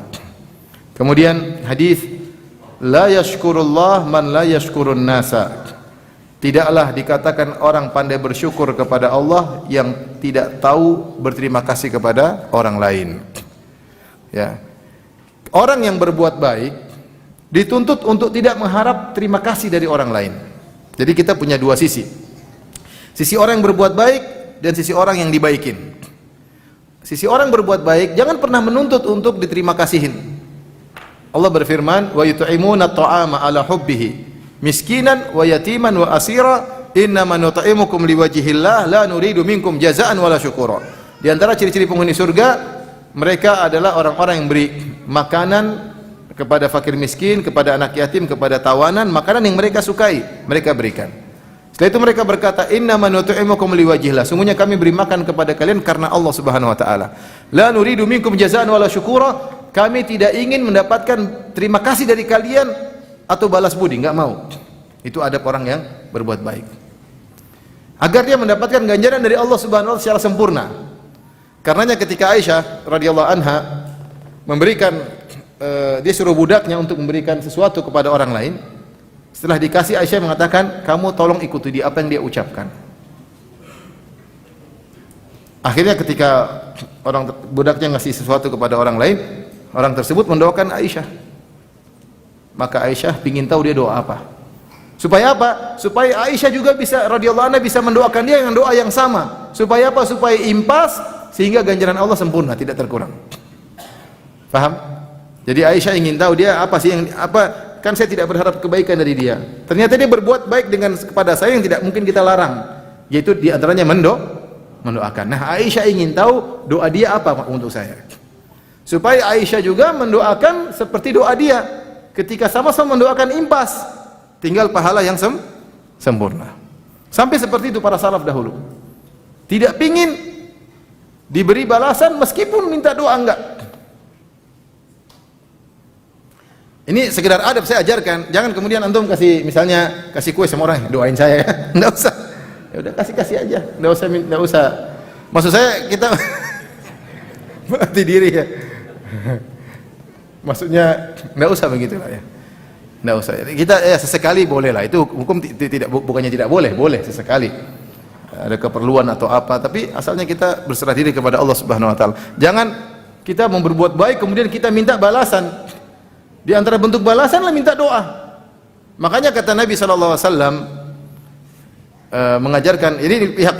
Kemudian hadis, la yashkurullah man la yashkurun nasa. Tidaklah dikatakan orang pandai bersyukur kepada Allah yang tidak tahu berterima kasih kepada orang lain. Ya. Orang yang berbuat baik dituntut untuk tidak mengharap terima kasih dari orang lain. Jadi kita punya dua sisi. Sisi orang yang berbuat baik dan sisi orang yang dibaikin. Sisi orang berbuat baik jangan pernah menuntut untuk diterima kasihin. Allah berfirman, wa yut'imuna at'ama ala hubbihi miskinan wa yatiman wa asira, innama nut'imukum liwajhillah la nuridu minkum jazaan wala syukura. Di antara ciri-ciri penghuni surga, mereka adalah orang-orang yang beri makanan kepada fakir miskin, kepada anak yatim, kepada tawanan, makanan yang mereka sukai, mereka berikan. Setelah itu mereka berkata, innama nut'imukum liwajhillah, sungguhnya kami beri makan kepada kalian karena Allah Subhanahu wa taala. La nuridu minkum jazaan wala syukura, kami tidak ingin mendapatkan terima kasih dari kalian atau balas budi, enggak mau. Itu adab orang yang berbuat baik. Agar dia mendapatkan ganjaran dari Allah Subhanahu wa taala secara sempurna. Karenanya ketika Aisyah radhiyallahu anha memberikan dia suruh budaknya untuk memberikan sesuatu kepada orang lain, setelah dikasih, Aisyah mengatakan, kamu tolong ikuti dia apa yang dia ucapkan. Akhirnya ketika budaknya ngasih sesuatu kepada orang lain, orang tersebut mendoakan Aisyah. Maka Aisyah ingin tahu dia doa apa. Supaya apa? Supaya Aisyah juga bisa radhiyallahu anha bisa mendoakan dia dengan doa yang sama. Supaya apa? Supaya impas sehingga ganjaran Allah sempurna, tidak terkurang. Paham? Jadi Aisyah ingin tahu dia apa sih yang apa, kan saya tidak berharap kebaikan dari dia. Ternyata dia berbuat baik dengan kepada saya yang tidak mungkin kita larang, yaitu di antaranya mendoakan. Nah, Aisyah ingin tahu doa dia apa untuk saya. Supaya Aisyah juga mendoakan seperti doa dia. Ketika sama-sama mendoakan impas, tinggal pahala yang sempurna. Sampai seperti itu para salaf dahulu. Tidak pingin diberi balasan meskipun minta doa enggak. Ini sekedar adab saya ajarkan. Jangan kemudian antum kasih misalnya kasih kue sama orang, doain saya ya. Enggak usah. Ya udah kasih aja. Enggak usah. Maksud saya kita berarti diri ya. Maksudnya enggak usah begitulah ya. Enggak usah. Kita ya sesekali boleh lah. Itu hukum tidak bukannya tidak boleh, boleh sesekali. Ada keperluan atau apa, tapi asalnya kita berserah diri kepada Allah Subhanahu wa taala. Jangan kita mau berbuat baik kemudian kita minta balasan. Di antara bentuk balasanlah minta doa. Makanya kata Nabi sallallahu alaihi wasallam mengajarkan ini pihak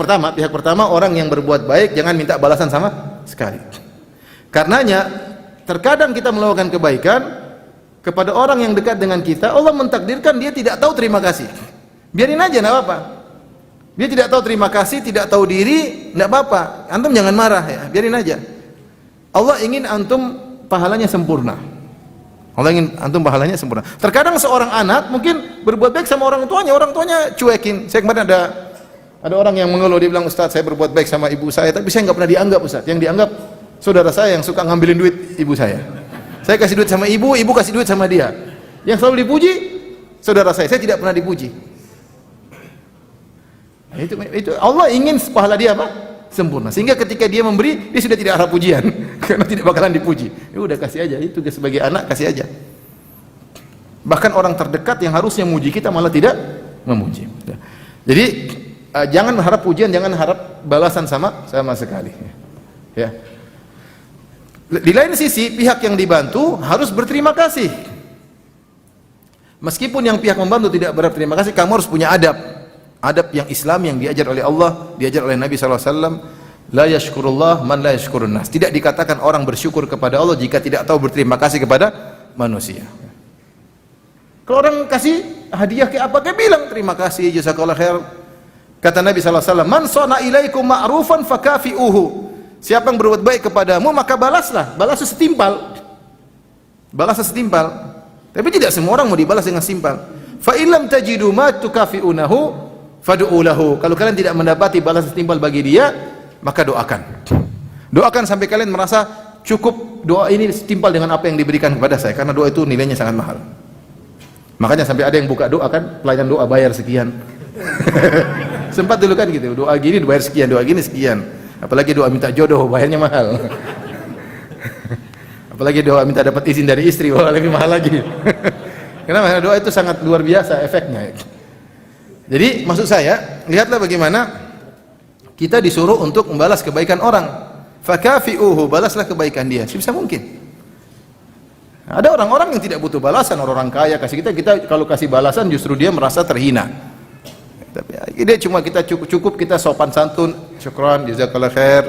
pertama orang yang berbuat baik jangan minta balasan sama sekali. Karenanya terkadang kita melakukan kebaikan kepada orang yang dekat dengan kita, Allah mentakdirkan dia tidak tahu terima kasih. Biarin aja, enggak apa-apa. Dia tidak tahu terima kasih, tidak tahu diri, enggak apa-apa. Antum jangan marah ya, biarin aja. Allah ingin antum pahalanya sempurna. Allah ingin antum pahalanya sempurna. Terkadang seorang anak mungkin berbuat baik sama orang tuanya cuekin. Saya kemarin ada orang yang mengeluh, dia bilang, Ustaz, saya berbuat baik sama ibu saya, tapi saya nggak pernah dianggap, Ustaz. Yang dianggap saudara saya yang suka ngambilin duit ibu saya. Saya kasih duit sama ibu kasih duit sama dia. Yang selalu dipuji saudara saya tidak pernah dipuji. Itu Allah ingin pahala dia apa? Sempurna. Sehingga ketika dia memberi, dia sudah tidak harap pujian karena tidak bakalan dipuji. Ya udah kasih aja, itu sebagai anak kasih aja. Bahkan orang terdekat yang harusnya memuji kita malah tidak memuji. Jadi jangan harap pujian, jangan harap balasan sama sekali. Ya. Di lain sisi, pihak yang dibantu harus berterima kasih. Meskipun yang pihak membantu tidak berterima kasih, kamu harus punya adab. Adab yang Islam yang diajar oleh Allah, diajar oleh Nabi SAW. La yashkurullah man la yashkurun nas. Tidak dikatakan orang bersyukur kepada Allah jika tidak tahu berterima kasih kepada manusia. Kalau orang kasih hadiah kayak apa, kayak bilang terima kasih, jazakallahu khair. Kata Nabi SAW, man sana ilaikum ma'rufan fakafi'uhu. Siapa yang berbuat baik kepadamu maka balaslah, balaslah setimpal. Balaslah setimpal. Tapi tidak semua orang mau dibalas dengan setimpal. Fa in lam tajidu ma tukafi'unahu fad'u lahu. Kalau kalian tidak mendapati balas setimpal bagi dia, maka doakan. Doakan sampai kalian merasa cukup doa ini setimpal dengan apa yang diberikan kepada saya, karena doa itu nilainya sangat mahal. Makanya sampai ada yang buka doa kan, pelayan doa bayar sekian. Sempat dulu kan gitu, doa gini bayar sekian, doa gini sekian. Apalagi doa minta jodoh, bayarnya mahal. Apalagi doa minta dapat izin dari istri, wah lebih mahal lagi. Karena doa itu sangat luar biasa efeknya. Jadi maksud saya, lihatlah bagaimana kita disuruh untuk membalas kebaikan orang. Fakafi'uhu, balaslah kebaikan dia sebisa mungkin. Ada orang-orang yang tidak butuh balasan, orang kaya kasih kita kalau kasih balasan justru dia merasa terhina. Tapi dia cuma kita cukup kita sopan santun, syukran, jazakallahu khair,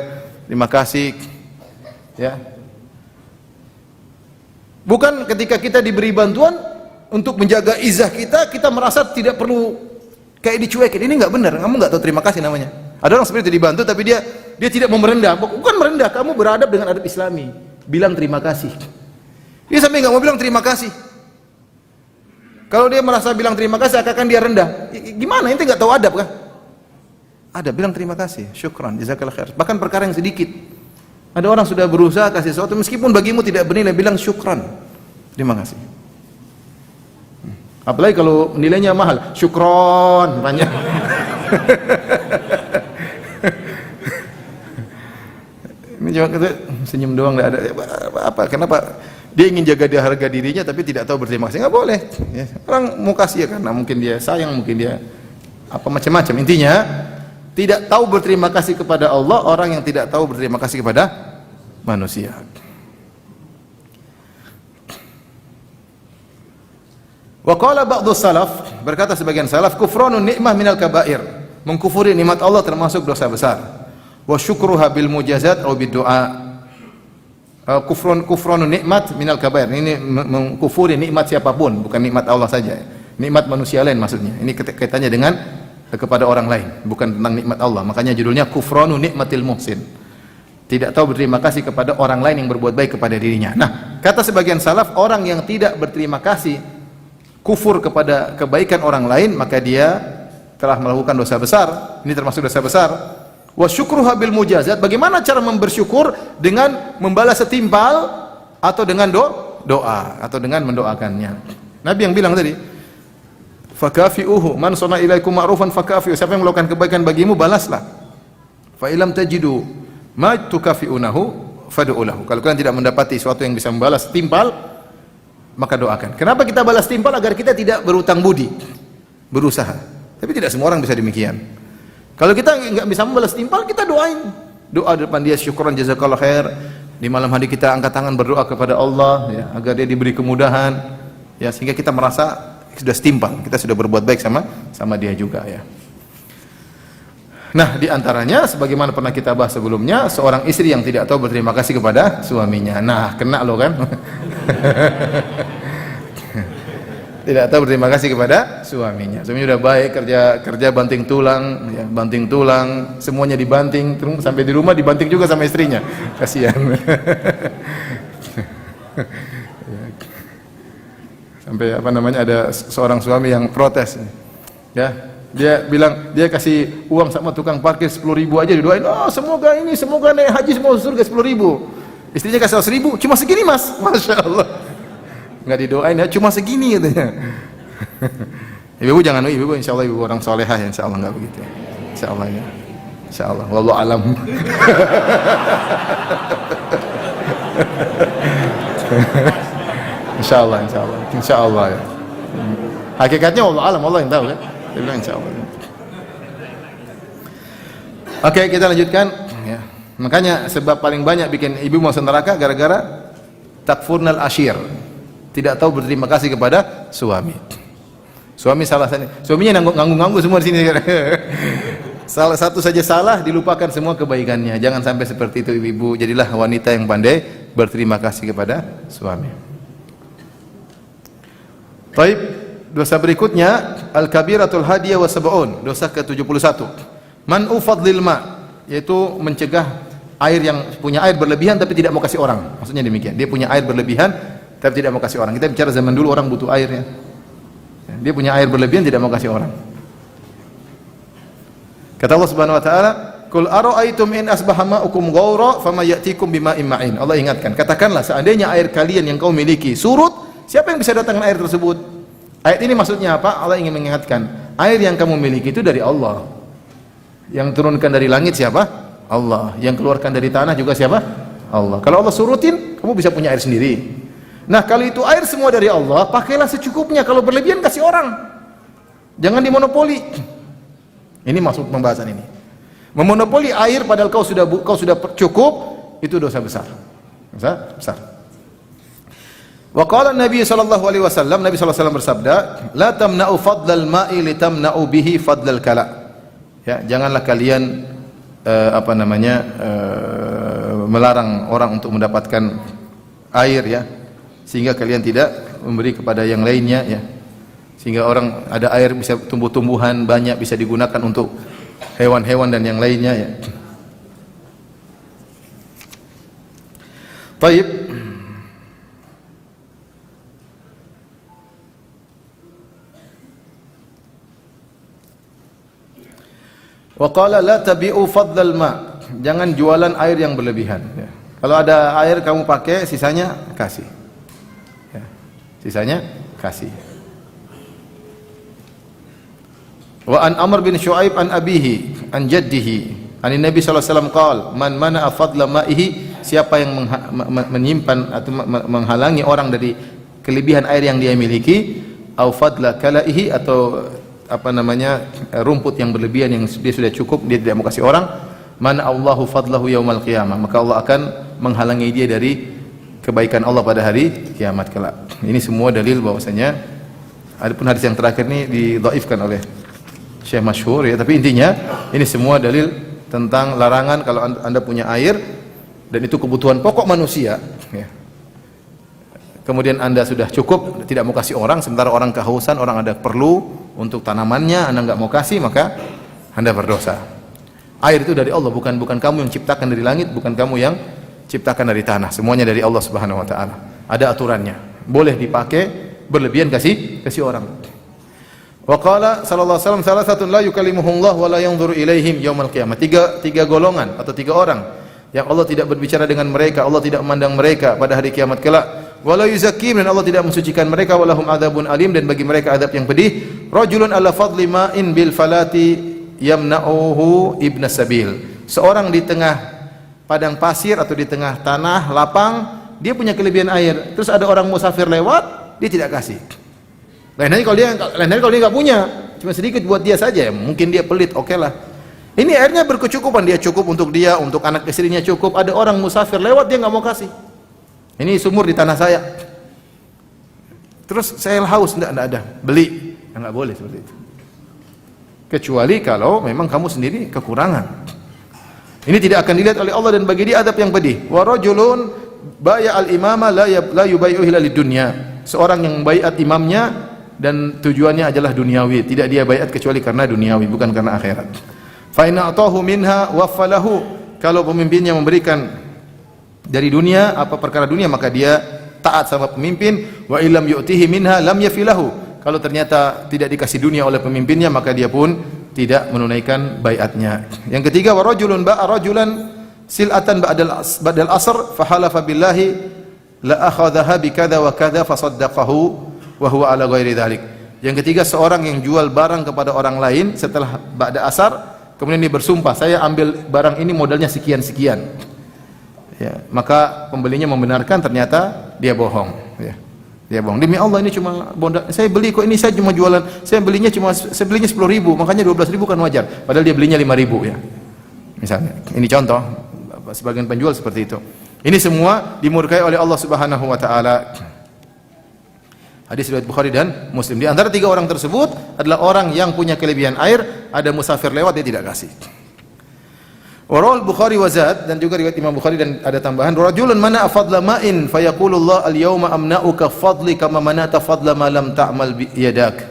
terima kasih. Ya. Bukan ketika kita diberi bantuan untuk menjaga izah kita, kita merasa tidak perlu kayak dicuekin. Ini enggak benar. Kamu enggak tahu terima kasih namanya. Ada orang sebenarnya dibantu tapi dia tidak mau merendah. Bukan merendah, kamu beradab dengan adab Islami. Bilang terima kasih. Dia sampai enggak mau bilang terima kasih. Kalau dia merasa bilang terima kasih akan dia rendah. Gimana? Ente enggak tahu adab kah? Ada, bilang terima kasih, syukran, jazakallah khair. Bahkan perkara yang sedikit. Ada orang sudah berusaha kasih sesuatu meskipun bagimu tidak bernilai, bilang syukran. Terima kasih. Apalagi kalau nilainya mahal, syukron banyak. Ini cuma kita senyum doang, enggak ada apa. Kenapa? Dia ingin jaga harga dirinya tapi tidak tahu berterima kasih. Enggak boleh. Ya. Orang mau kasih ya karena mungkin dia sayang, mungkin dia apa macam-macam. Intinya tidak tahu berterima kasih kepada Allah, orang yang tidak tahu berterima kasih kepada manusia. Wa qala ba'dhu salaf, berkata sebagian salaf, kufranun ni'mah minal kaba'ir, mengkufuri nikmat Allah termasuk dosa besar. Wa syukruha bil mujazat atau bid du'a. Kufranun nikmat minal kaba'ir, ini mengkufuri nikmat siapapun, bukan nikmat Allah saja. Nikmat manusia lain maksudnya. Ini kaitannya dengan kepada orang lain, bukan tentang nikmat Allah. Makanya judulnya kufranun nikmatil muhsin. Tidak tahu berterima kasih kepada orang lain yang berbuat baik kepada dirinya. Nah, kata sebagian salaf, orang yang tidak berterima kasih, kufur kepada kebaikan orang lain, maka dia telah melakukan dosa besar. Ini termasuk dosa besar. Wa syukruha bil mujazat, bagaimana cara bersyukur? Dengan membalas setimpal atau dengan doa atau dengan mendoakannya. Nabi yang bilang tadi, fakafi'uhu, man sona ilaikum ma'rufan fakafi'uhu, siapa yang melakukan kebaikan bagimu balaslah. Fa ilam tajidu ma tukafi'unahu fad'u lahu. Kalau kalian tidak mendapati sesuatu yang bisa membalas timpal, maka doakan. Kenapa kita balas timpal? Agar kita tidak berutang budi, berusaha. Tapi tidak semua orang bisa demikian. Kalau kita enggak bisa membalas timpal, kita doain. Doa depan dia, syukran jazakallah khair. Di malam hari kita angkat tangan berdoa kepada Allah ya, agar dia diberi kemudahan ya, sehingga kita merasa sudah setimpal, kita sudah berbuat baik sama dia juga ya. Nah, di antaranya sebagaimana pernah kita bahas sebelumnya, seorang istri yang tidak tahu berterima kasih kepada suaminya. Nah, kena lo kan? Tidak tahu berterima kasih kepada suaminya. Suaminya udah baik, kerja banting tulang, ya, banting tulang, semuanya dibanting, terus sampai di rumah dibanting juga sama istrinya. Kasihan. Sampai apa namanya, ada seorang suami yang protes. Ya, dia bilang dia kasih uang sama tukang parkir 10.000 aja didoain. Oh, semoga naik haji semua surga 10.000. Istrinya kasih 100.000, cuma segini mas, masya Allah. Nggak didoain ya, cuma segini katanya. Ibu jangan, ibu insya Allah ibu orang solehah ya, insya Allah nggak begitu. Insya Allah ya, insya Allah. Wallahu alam. Insya Allah, insya Allah ya. Hakikatnya wallahu alam, Allah yang tahu kan. Dia bilang insya Allah. Oke, kita lanjutkan. Ya. Makanya sebab paling banyak bikin ibu masuk neraka gara-gara takfurnal ashir. Tidak tahu berterima kasih kepada suami. Suami salah saja. Suaminya ngangguk-ngangguk semua di sini. Salah satu saja salah dilupakan semua kebaikannya. Jangan sampai seperti itu ibu-ibu. Jadilah wanita yang pandai berterima kasih kepada suami. Baik, dosa berikutnya al-kabiratul hadiyah wa sab'un, dosa ke-71. Man'u fadlil ma, yaitu mencegah air yang punya air berlebihan tapi tidak mau kasih orang. Maksudnya demikian. Dia punya air berlebihan tapi tidak mau kasih orang. Kita bicara zaman dulu orang butuh air ya. Dia punya air berlebihan tidak mau kasih orang. Kata Allah Subhanahu wa taala, "Qul ara'aytum in asbaha ma'ukum ghawra fama ya'tikum bima'in ma'in." Allah ingatkan, katakanlah seandainya air kalian yang kau miliki surut, siapa yang bisa datangkan air tersebut? Ayat ini maksudnya apa? Allah ingin mengingatkan, air yang kamu miliki itu dari Allah. Yang turunkan dari langit siapa? Allah. Yang keluarkan dari tanah juga siapa? Allah. Kalau Allah surutin, kamu bisa punya air sendiri. Nah, kalau itu air semua dari Allah, pakailah secukupnya. Kalau berlebihan kasih orang. Jangan dimonopoli. Ini maksud pembahasan ini. Memonopoli air padahal kau sudah cukup, itu dosa besar. Dosa besar. Wa qala Nabi sallallahu alaihi wasallam, Nabi sallallahu alaihi wasallam bersabda, "La tamna'u fadlal ma'i li tamna'u bihi fadlal kala." Ya, janganlah kalian melarang orang untuk mendapatkan air ya, sehingga kalian tidak memberi kepada yang lainnya ya. Sehingga orang ada air bisa tumbuh-tumbuhan banyak bisa digunakan untuk hewan-hewan dan yang lainnya ya. Baik. Wa qala la tabi'u fadlal ma. Jangan jualan air yang berlebihan ya. Kalau ada air kamu pakai, sisanya kasih. Ya. Sisanya kasih. Wa an Amr bin Shu'aib an abihi an jaddihi an Nabi sallallahu alaihi wasallam qala man mana'a fadla ma'ihi, siapa yang menyimpan atau menghalangi orang dari kelebihan air yang dia miliki, au fadla kalaihi, atau apa namanya rumput yang berlebihan yang dia sudah cukup dia tidak mau kasih orang, man Allahu fadlahu yaumal qiyamah, maka Allah akan menghalangi dia dari kebaikan Allah pada hari kiamat kelak. Ini semua dalil bahwasanya, adapun hadis yang terakhir ini didhaifkan oleh Syekh masyhur ya, tapi intinya ini semua dalil tentang larangan kalau anda punya air dan itu kebutuhan pokok manusia ya. Kemudian anda sudah cukup tidak mau kasih orang, sementara orang kehausan, orang ada perlu untuk tanamannya, anda enggak mau kasih, maka anda berdosa. Air itu dari Allah, bukan kamu yang ciptakan dari langit, bukan kamu yang ciptakan dari tanah, semuanya dari Allah Subhanahu wa taala. Ada aturannya. Boleh dipakai, berlebihan kasih orang. Wa qala sallallahu alaihi wasallam salasatun la yukallimuhumullah wa la yanzuru ilaihim yaumal qiyamah. Tiga golongan atau tiga orang yang Allah tidak berbicara dengan mereka, Allah tidak memandang mereka pada hari kiamat kelak. Wala yuzakkihim, dan Allah tidak mensucikan mereka, walahum adzabun alim, dan bagi mereka azab yang pedih. Rajulun ala fadli ma'in bil falati yamna'uhu ibna sabil. Seorang di tengah padang pasir atau di tengah tanah lapang, dia punya kelebihan air. Terus ada orang musafir lewat, dia tidak kasih. Lain hari kalau dia enggak punya, cuma sedikit buat dia saja, mungkin dia pelit, oke lah. Ini airnya berkecukupan, dia cukup untuk dia, untuk anak istrinya cukup. Ada orang musafir lewat, dia enggak mau kasih. Ini sumur di tanah saya. Terus saya haus, enggak ada, beli. Enggak boleh seperti itu. Kecuali kalau memang kamu sendiri kekurangan. Ini tidak akan dilihat oleh Allah dan bagi dia adab yang pedih. Wa rajulun baya al-imama la yubayyi'u illa lidunya. Seorang yang baiat imamnya dan tujuannya adalah duniawi, tidak dia baiat kecuali karena duniawi, bukan karena akhirat. Fa in a'tahu minha waffalahu. Kalau pemimpinnya memberikan dari dunia, apa perkara dunia, maka dia taat sama pemimpin. Wa illam yu'tihi minha lam yafilahu. Kalau ternyata tidak dikasih dunia oleh pemimpinnya, maka dia pun tidak menunaikan baiatnya. Yang ketiga, wa rajulun ba'a rajulan sil'atan ba'dal asr fa halafa billahi la akhadhaha bi kadza wa kadza fa saddaqahu wa huwa ala ghairi dzalik. Yang ketiga, seorang yang jual barang kepada orang lain setelah ba'da asar, kemudian dia bersumpah, saya ambil barang ini modalnya sekian-sekian. Ya, maka pembelinya membenarkan, ternyata dia bohong ya. Dia bohong. Demi Allah ini cuma modal, saya beli kok, ini saya cuma jualan, saya belinya 10.000, makanya 12.000 kan wajar. Padahal dia belinya 5.000 ya. Misalnya. Ini contoh sebagian penjual seperti itu. Ini semua dimurkai oleh Allah Subhanahu wa taala. Hadis riwayat Bukhari dan Muslim. Di antara tiga orang tersebut adalah orang yang punya kelebihan air, ada musafir lewat dia tidak kasih. Warawal Bukhari wa Zad, dan juga riwayat Imam Bukhari dan ada tambahan, rajulun mana'a fadla ma'in fayaqulullah al-yawma amna'uka fadli kama mana'ta fadla ma lam ta'mal bi yadak.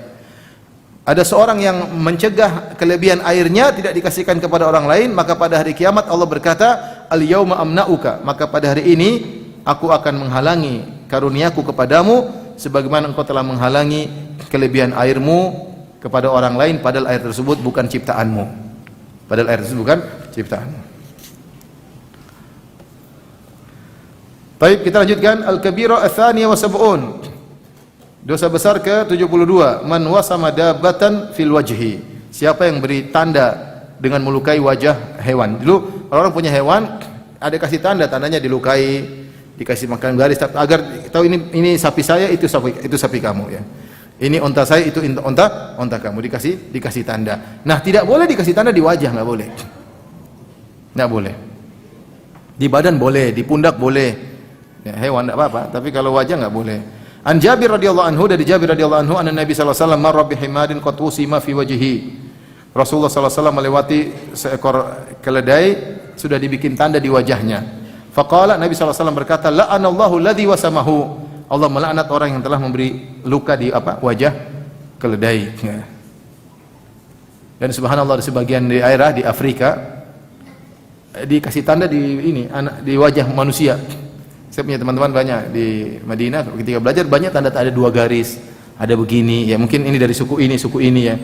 Ada seorang yang mencegah kelebihan airnya tidak dikasihkan kepada orang lain, maka pada hari kiamat Allah berkata, al-yawma amna'uka, maka pada hari ini aku akan menghalangi karuniaku kepadamu sebagaimana engkau telah menghalangi kelebihan airmu kepada orang lain, padahal air tersebut bukan ciptaanmu. Padahal air tersebut bukan ciptaanmu. Baik, kita lanjutkan. Al-kabira ats-tsaniyah wa sab'un. Dosa besar ke-72. Man wasama dabbatan fil wajhi. Siapa yang beri tanda dengan melukai wajah hewan. Dulu orang punya hewan, ada kasih tanda, tandanya dilukai, dikasih makan garis agar tahu ini sapi saya, itu sapi kamu ya. Ini onta saya, itu onta kamu, dikasih tanda. Nah, tidak boleh dikasih tanda di wajah, enggak boleh. Enggak boleh. Di badan boleh, di pundak boleh. Ya, hewan enggak apa-apa, tapi kalau wajah enggak boleh. An Jabir radhiyallahu anhu, dari Jabir radhiyallahu anhu, anna Nabi sallallahu alaihi wasallam marra bi himarin qad usima fi wajhihi. Rasulullah sallallahu alaihi wasallam melewati seekor keledai sudah dibikin tanda di wajahnya. Faqala, Nabi sallallahu alaihi wasallam berkata, la'anallahu alladhi wasamahu. Allah melaknat orang yang telah memberi luka di wajah keledai. Ya. Dan subhanallah di sebagian daerah di Afrika dikasih tanda di wajah manusia. Saya punya teman-teman banyak di Madinah ketika belajar banyak tanda-tanda 2 garis, ada begini ya, mungkin ini dari suku ini ya.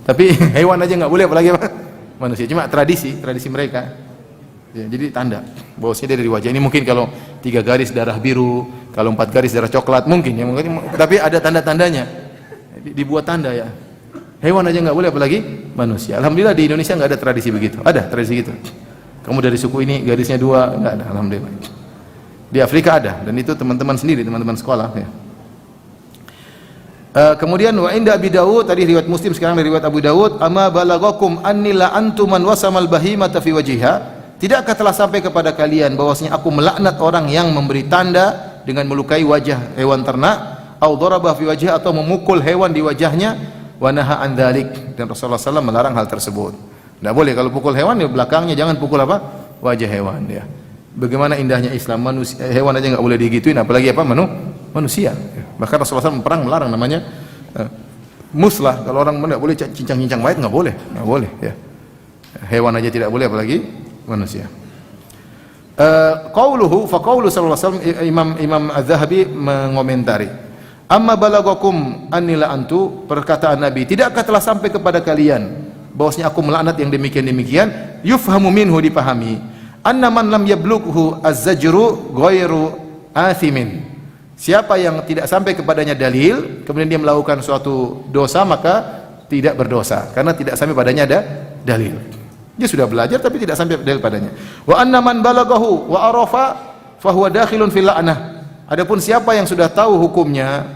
Tapi hewan aja nggak boleh, apalagi manusia. Cuma tradisi mereka. Ya, jadi tanda bahwasanya dia dari wajah ini, mungkin kalau 3 garis darah biru, kalau 4 garis darah coklat mungkin ya, tapi ada tanda-tandanya. Dibuat tanda ya. Hewan aja nggak boleh, apalagi manusia. Alhamdulillah di Indonesia nggak ada tradisi begitu. Ada tradisi gitu. Kamu dari suku ini garisnya 2, nggak ada. Alhamdulillah. Di Afrika ada, dan itu teman-teman sendiri, teman-teman sekolah. Ya. Kemudian wa inda Abi Dawud, tadi riwayat Muslim, sekarang dari riwayat Abu Dawud, amma balagakum anni la antuman wasamal bahimata fi wajhiha, tidakkah telah sampai kepada kalian bahwasanya aku melaknat orang yang memberi tanda dengan melukai wajah hewan ternak, au daraba fi wajhiha, atau memukul hewan di wajahnya, wa naha an dzalik, dan Rasulullah SAW melarang hal tersebut. Tidak boleh kalau pukul hewan di belakangnya, jangan pukul wajah hewan ya. Bagaimana indahnya Islam, manusia, hewan aja nggak boleh digituin, apalagi manusia. Bahkan Rasulullah SAW perang melarang, namanya muslah. Kalau orang tidak boleh cincang-cincang mayat, nggak boleh ya. Hewan aja tidak boleh, apalagi manusia. Qauluhu fa qaulu sallallahu alaihi wasallam, Imam Az-Zahabi mengomentari, amma balagakum anni la antu, perkataan Nabi, tidakkah telah sampai kepada kalian bahwasanya aku melaknat yang demikian, yufhamu minhu, dipahami, anna man lam yablughu az-zajru ghairu athimin, siapa yang tidak sampai kepadanya dalil kemudian dia melakukan suatu dosa, maka tidak berdosa karena tidak sampai padanya ada dalil. Dia sudah belajar tapi tidak sampai dalil padanya. Wa anna man balagahu wa arafa fa huwa dakhilun fil la'nah, adapun siapa yang sudah tahu hukumnya,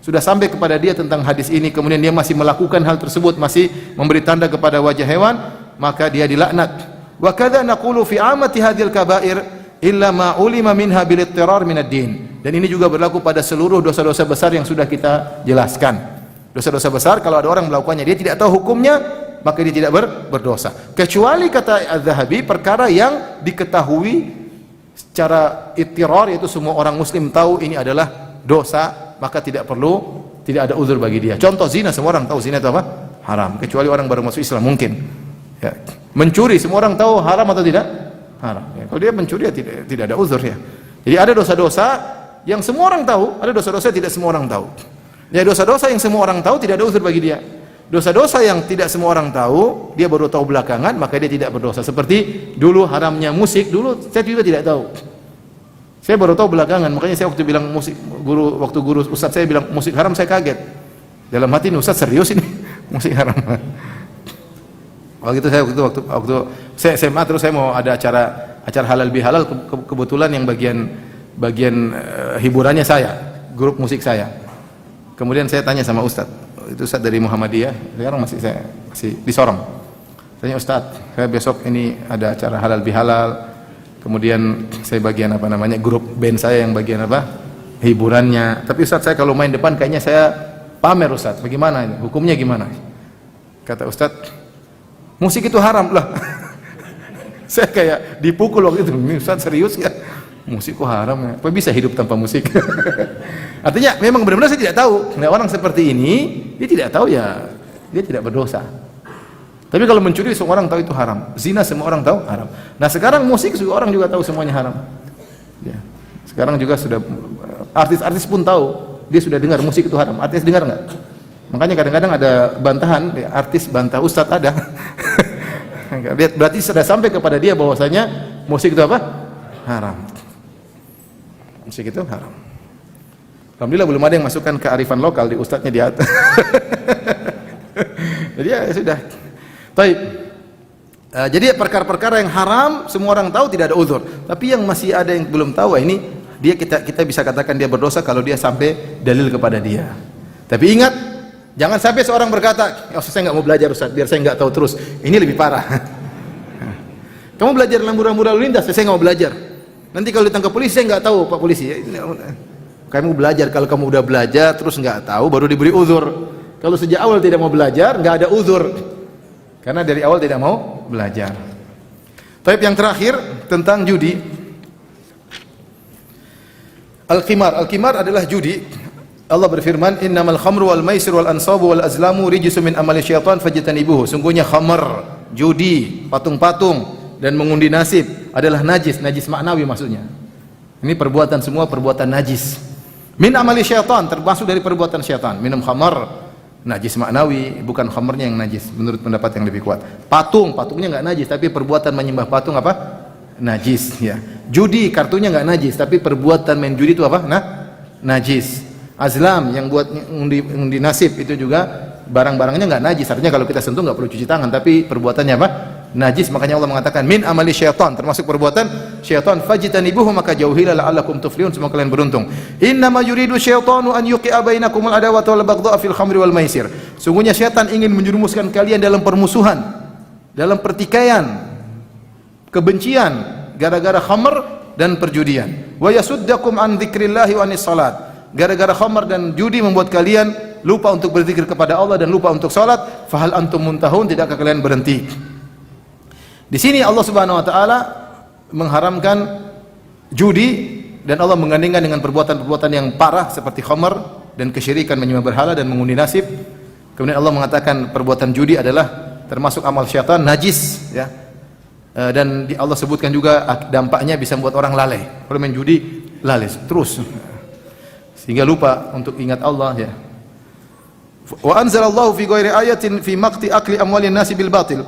sudah sampai kepada dia tentang hadis ini, kemudian dia masih melakukan hal tersebut, masih memberi tanda kepada wajah hewan, maka dia dilaknat. Wa kadza naqulu fi amati hadhil kaba'ir illa ma ulima minha bil ittirar min ad-din. Dan ini juga berlaku pada seluruh dosa-dosa besar yang sudah kita jelaskan. Dosa-dosa besar kalau ada orang melakukannya dia tidak tahu hukumnya, maka dia tidak berdosa. Kecuali kata Az-Zahabi, perkara yang diketahui secara ittirar, yaitu semua orang muslim tahu ini adalah dosa, maka tidak ada uzur bagi dia. Contoh zina, semua orang tahu zina itu haram, kecuali orang baru masuk Islam mungkin. Ya. Mencuri semua orang tahu haram atau tidak? Haram. Ya. Kalau dia mencuri ya tidak ada uzur ya. Jadi ada dosa-dosa yang semua orang tahu, ada dosa-dosa yang tidak semua orang tahu. Ya, dosa-dosa yang semua orang tahu tidak ada uzur bagi dia. Dosa-dosa yang tidak semua orang tahu, dia baru tahu belakangan, maka dia tidak berdosa. Seperti dulu haramnya musik, dulu saya juga tidak tahu. Saya baru tahu belakangan, makanya saya waktu bilang waktu guru Ustaz saya bilang musik haram, saya kaget. Dalam hati ini, Ustaz serius ini musik haram. Waktu itu waktu saya SMA, terus saya mau ada acara halal bihalal, kebetulan yang bagian hiburannya saya, grup musik saya. Kemudian saya tanya sama Ustaz, itu Ustaz dari Muhammadiyah, sekarang masih di Sorong. Tanya Ustaz, saya besok ini ada acara halal bihalal, kemudian saya bagian grup band saya yang bagian hiburannya. Tapi Ustaz, saya kalau main depan kayaknya saya pamer Ustaz, bagaimana ini? Hukumnya gimana? Kata Ustaz, musik itu haram lah. Saya kayak dipukul waktu itu. Ustaz serius ya? Musik kok haram ya? Apa bisa hidup tanpa musik? Artinya memang benar-benar saya tidak tahu. Nah, orang seperti ini dia tidak tahu ya, dia tidak berdosa. Tapi kalau mencuri semua orang tahu itu haram, zina semua orang tahu haram. Nah sekarang musik semua orang juga tahu semuanya haram. Ya. Sekarang juga sudah artis-artis pun tahu, dia sudah dengar musik itu haram. Artis dengar nggak? Makanya kadang-kadang ada bantahan, ya, artis bantah Ustadz ada. Berarti sudah sampai kepada dia bahwasanya musik itu haram. Musik itu haram. Alhamdulillah belum ada yang masukkan kearifan lokal di ustadznya di atas. Jadi ya sudah. Baik. Jadi perkara-perkara yang haram semua orang tahu, tidak ada uzur. Tapi yang masih ada yang belum tahu, ini dia kita bisa katakan dia berdosa kalau dia sampai dalil kepada dia. Tapi ingat, jangan sampai seorang berkata, "Oh, saya nggak mau belajar Ustaz, biar saya nggak tahu terus." Ini lebih parah. Kamu belajar lampu-lampu lalu lintas, saya nggak mau belajar. Nanti kalau ditangkap polisi, saya nggak tahu Pak polisi. Kamu belajar, kalau kamu udah belajar terus nggak tahu, baru diberi uzur. Kalau sejak awal tidak mau belajar, nggak ada uzur, karena dari awal tidak mau belajar. Tapi yang terakhir tentang judi. Al-qimar adalah judi. Allah berfirman, "Innamal khamru wal maisir wal ansabu wal azlamu rijsun min amali syaitan fajtanibuhu." Sungguhnya khamr, judi, patung-patung dan mengundi nasib adalah najis maknawi maksudnya. Ini perbuatan semua perbuatan najis. Min amali syaitan, termasuk dari perbuatan syaitan. Minum khamr najis maknawi, bukan khamrnya yang najis menurut pendapat yang lebih kuat. Patungnya enggak najis, tapi perbuatan menyembah patung apa? Najis, ya. Judi kartunya enggak najis, tapi perbuatan main judi itu apa? Najis. Azlam yang buat undi nasib itu juga barang-barangnya enggak najis. Artinya kalau kita sentuh enggak perlu cuci tangan, tapi perbuatannya apa? Najis. Makanya Allah mengatakan min amali syaitan, termasuk perbuatan syaitan. Fajtanibuhu, maka jauhilah la'allakum tuflihun, semoga kalian beruntung. Innama yuridu syaitanu an yuqi'a bainakumul adawata wal baghdha'a fil khamri wal maisir. Sungguhnya syaitan ingin menjerumuskan kalian dalam permusuhan, dalam pertikaian, kebencian gara-gara khamr dan perjudian. Wa yasuddakum an dzikrillahi wa anis salat. Gara-gara khamr dan judi membuat kalian lupa untuk berzikir kepada Allah dan lupa untuk salat. Fahal antum muntahun, tidakkah kalian berhenti? Di sini Allah Subhanahu wa taala mengharamkan judi dan Allah menggandengkan dengan perbuatan-perbuatan yang parah seperti khamr dan kesyirikan, menyembah berhala dan mengundi nasib. Kemudian Allah mengatakan perbuatan judi adalah termasuk amal syaitan, najis, ya. Dan Allah sebutkan juga dampaknya bisa membuat orang lalai. Kalau main judi lalai terus, sehingga lupa untuk ingat Allah, ya. Wa anzalallahu fi ghairi ayatin fi maqti akli amwalin nasi bil batil.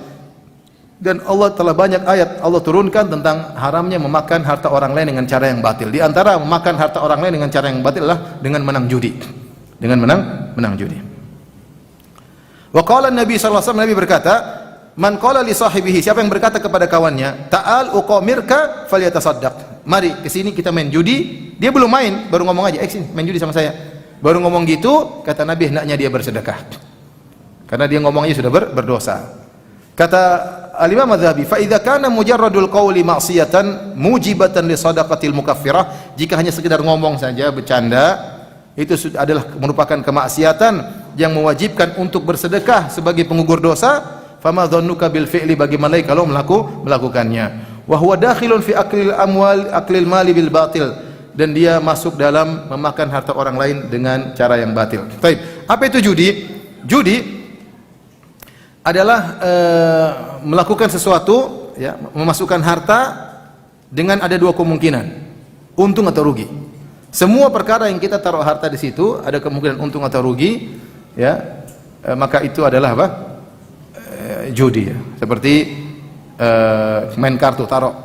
Dan Allah telah banyak ayat Allah turunkan tentang haramnya memakan harta orang lain dengan cara yang batil. Di antara memakan harta orang lain dengan cara yang batil adalah dengan menang judi. Dengan menang judi. Wa qala Nabi sallallahu alaihi wasallam, Nabi berkata, "Man qala li sahibihi," siapa yang berkata kepada kawannya, "Ta'al uqamirka falyatasaddaq." Mari ke sini kita main judi. Dia belum main, baru ngomong aja, "Sini main judi sama saya." Baru ngomong gitu, kata Nabi, hendaknya dia bersedekah. Karena dia ngomongnya sudah berdosa. Kata Al-Imam Adz-Dzahabi, "Fa idza kana mujarradul qawli ma'siyatan mujibatan li shadaqatil mukaffirah." Jika hanya sekedar ngomong saja, bercanda, itu adalah merupakan kemaksiatan yang mewajibkan untuk bersedekah sebagai pengugur dosa. Fama dhannuka bil fi'li, bagaimana kalau melakukannya? Wa huwa dakhilun fi aklil mali bil batil, dan dia masuk dalam memakan harta orang lain dengan cara yang batil. Baik, apa itu judi? Judi adalah melakukan sesuatu, ya, memasukkan harta dengan ada dua kemungkinan, untung atau rugi. Semua perkara yang kita taruh harta di situ ada kemungkinan untung atau rugi, ya, maka itu adalah apa? Judi, ya. Seperti main kartu taruh,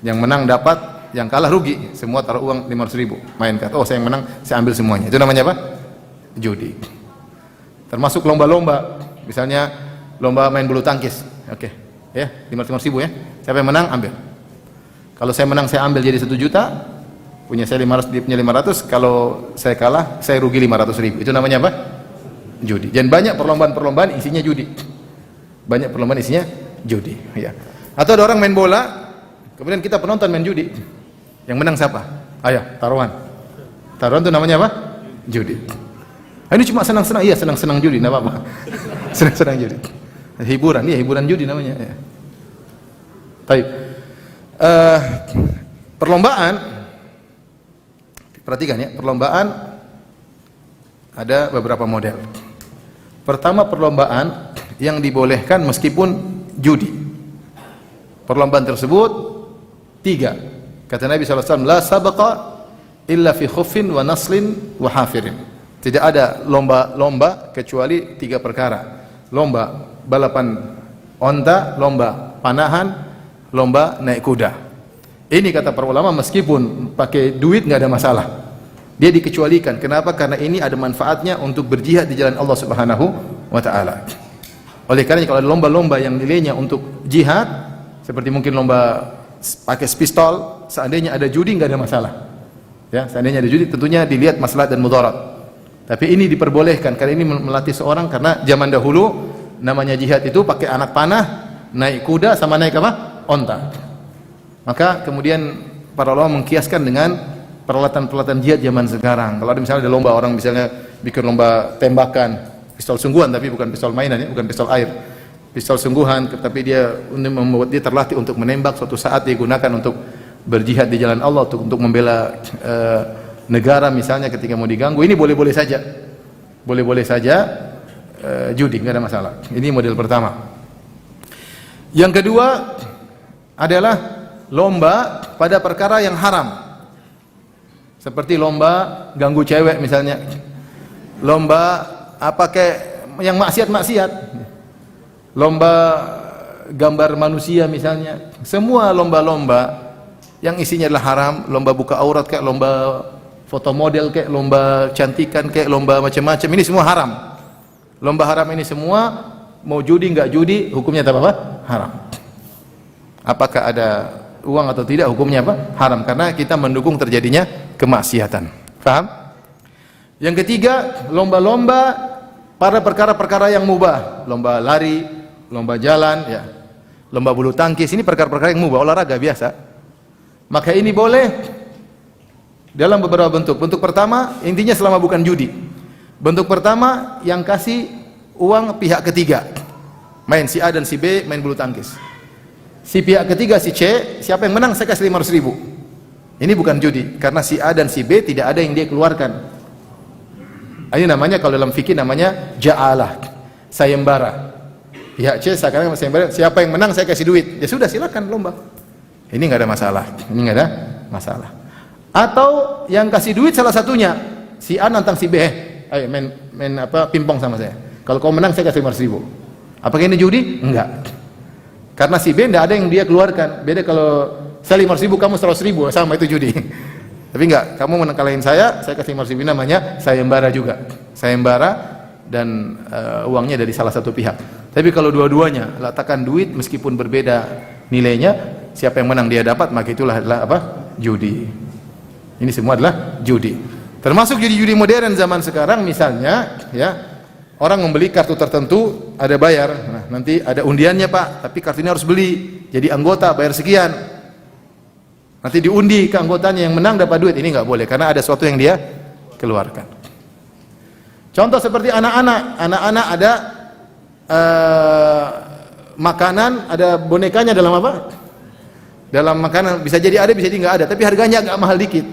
yang menang dapat, yang kalah rugi, semua taruh uang 500.000, main kartu, oh saya yang menang, saya ambil semuanya. Itu namanya apa? Judi. Termasuk lomba-lomba, misalnya lomba main bulu tangkis, oke, ya, 500.000 ya, siapa yang menang ambil. Kalau saya menang saya ambil jadi 1 juta, punya saya 500, dia punya 500, kalau saya kalah saya rugi 500.000. Itu namanya apa? Judi. Dan banyak perlombaan-perlombaan isinya judi. Banyak perlombaan isinya judi, ya. Atau ada orang main bola, kemudian kita penonton main judi. Yang menang siapa? Ayo, taruhan. Taruhan itu namanya apa? Judi. Ini cuma senang-senang, iya senang-senang judi, enggak apa-apa. Senang-senang judi. Hiburan, iya hiburan judi namanya, ya. Baik. Perlombaan, perhatikan ya, perlombaan ada beberapa model. Pertama, perlombaan yang dibolehkan meskipun judi. Perlombaan tersebut 3. Kata Nabi SAW, "La sabaqa illa fi khuffin wa naslin wa hafirin." Tidak ada lomba-lomba kecuali 3 perkara. Lomba balapan onta, lomba panahan, lomba naik kuda. Ini kata para ulama meskipun pakai duit nggak ada masalah. Dia dikecualikan. Kenapa? Karena ini ada manfaatnya untuk berjihad di jalan Allah Subhanahu wa taala. Oleh karena kalau ada lomba-lomba yang nilainya untuk jihad, seperti mungkin lomba pakai pistol, seandainya ada judi nggak ada masalah. Ya, seandainya ada judi tentunya dilihat maslahat dan mudarat. Tapi ini diperbolehkan karena ini melatih seorang, karena zaman dahulu namanya jihad itu pakai anak panah, naik kuda sama naik apa? Onta. Maka kemudian para ulama mengkiaskan dengan peralatan-peralatan jihad zaman sekarang. Kalau ada misalnya ada lomba, orang misalnya bikin lomba tembakan, pistol sungguhan tapi bukan pistol mainan ya, bukan pistol air. Pistol sungguhan tapi dia membuat dia terlatih untuk menembak, suatu saat dia gunakan untuk berjihad di jalan Allah untuk membela negara misalnya ketika mau diganggu, ini boleh-boleh saja. Boleh-boleh saja judi, enggak ada masalah. Ini model pertama. Yang kedua adalah lomba pada perkara yang haram. Seperti lomba ganggu cewek misalnya. Lomba apa kayak yang maksiat-maksiat. Lomba gambar manusia misalnya. Semua lomba-lomba yang isinya adalah haram, lomba buka aurat kayak lomba foto model kayak lomba cantikan kayak lomba macam-macam, ini semua haram. Lomba haram ini semua, mau judi enggak judi, hukumnya apa? Haram. Apakah ada uang atau tidak, hukumnya apa? Haram, karena kita mendukung terjadinya kemaksiatan. Paham? Yang ketiga, lomba-lomba pada perkara-perkara yang mubah, lomba lari, lomba jalan, ya, lomba bulu tangkis, ini perkara-perkara yang mubah, olahraga biasa. Maka ini boleh dalam beberapa bentuk. Bentuk pertama, intinya selama bukan judi. Bentuk pertama, yang kasih uang pihak ketiga. Main si A dan si B main bulu tangkis. Si pihak ketiga, si C, siapa yang menang saya kasih 500 ribu. Ini bukan judi, karena si A dan si B tidak ada yang dia keluarkan. Ini namanya, kalau dalam fikih namanya ja'alah, sayembara. Pihak C seakan-akan sayembara, siapa yang menang saya kasih duit. Ya sudah, silakan lomba. Ini enggak ada masalah. Ini enggak ada masalah. Atau yang kasih duit salah satunya, si A nantang si B, ayo main apa pingpong sama saya. Kalau kau menang saya kasih 500 ribu. Apakah ini judi? Enggak. Karena si B tidak ada yang dia keluarkan. Beda kalau saya 500 ribu, kamu 100 ribu, sama itu judi. Tapi enggak, kamu menangkalahin saya kasih 500 ribu, namanya sayembara juga. Sayembara dan uangnya dari salah satu pihak. Tapi kalau dua-duanya letakkan duit meskipun berbeda nilainya, siapa yang menang dia dapat, maka itulah adalah apa? Judi. Ini semua adalah judi. Termasuk judi-judi modern zaman sekarang, misalnya ya, orang membeli kartu tertentu, ada bayar. Nah, nanti ada undiannya Pak, tapi kartu ini harus beli. Jadi anggota bayar sekian. Nanti diundi ke anggotanya, yang menang dapat duit. Ini nggak boleh, karena ada sesuatu yang dia keluarkan. Contoh seperti anak-anak. Anak-anak ada makanan, ada bonekanya dalam apa? Dalam makanan, bisa jadi ada, bisa jadi nggak ada. Tapi harganya agak mahal dikit.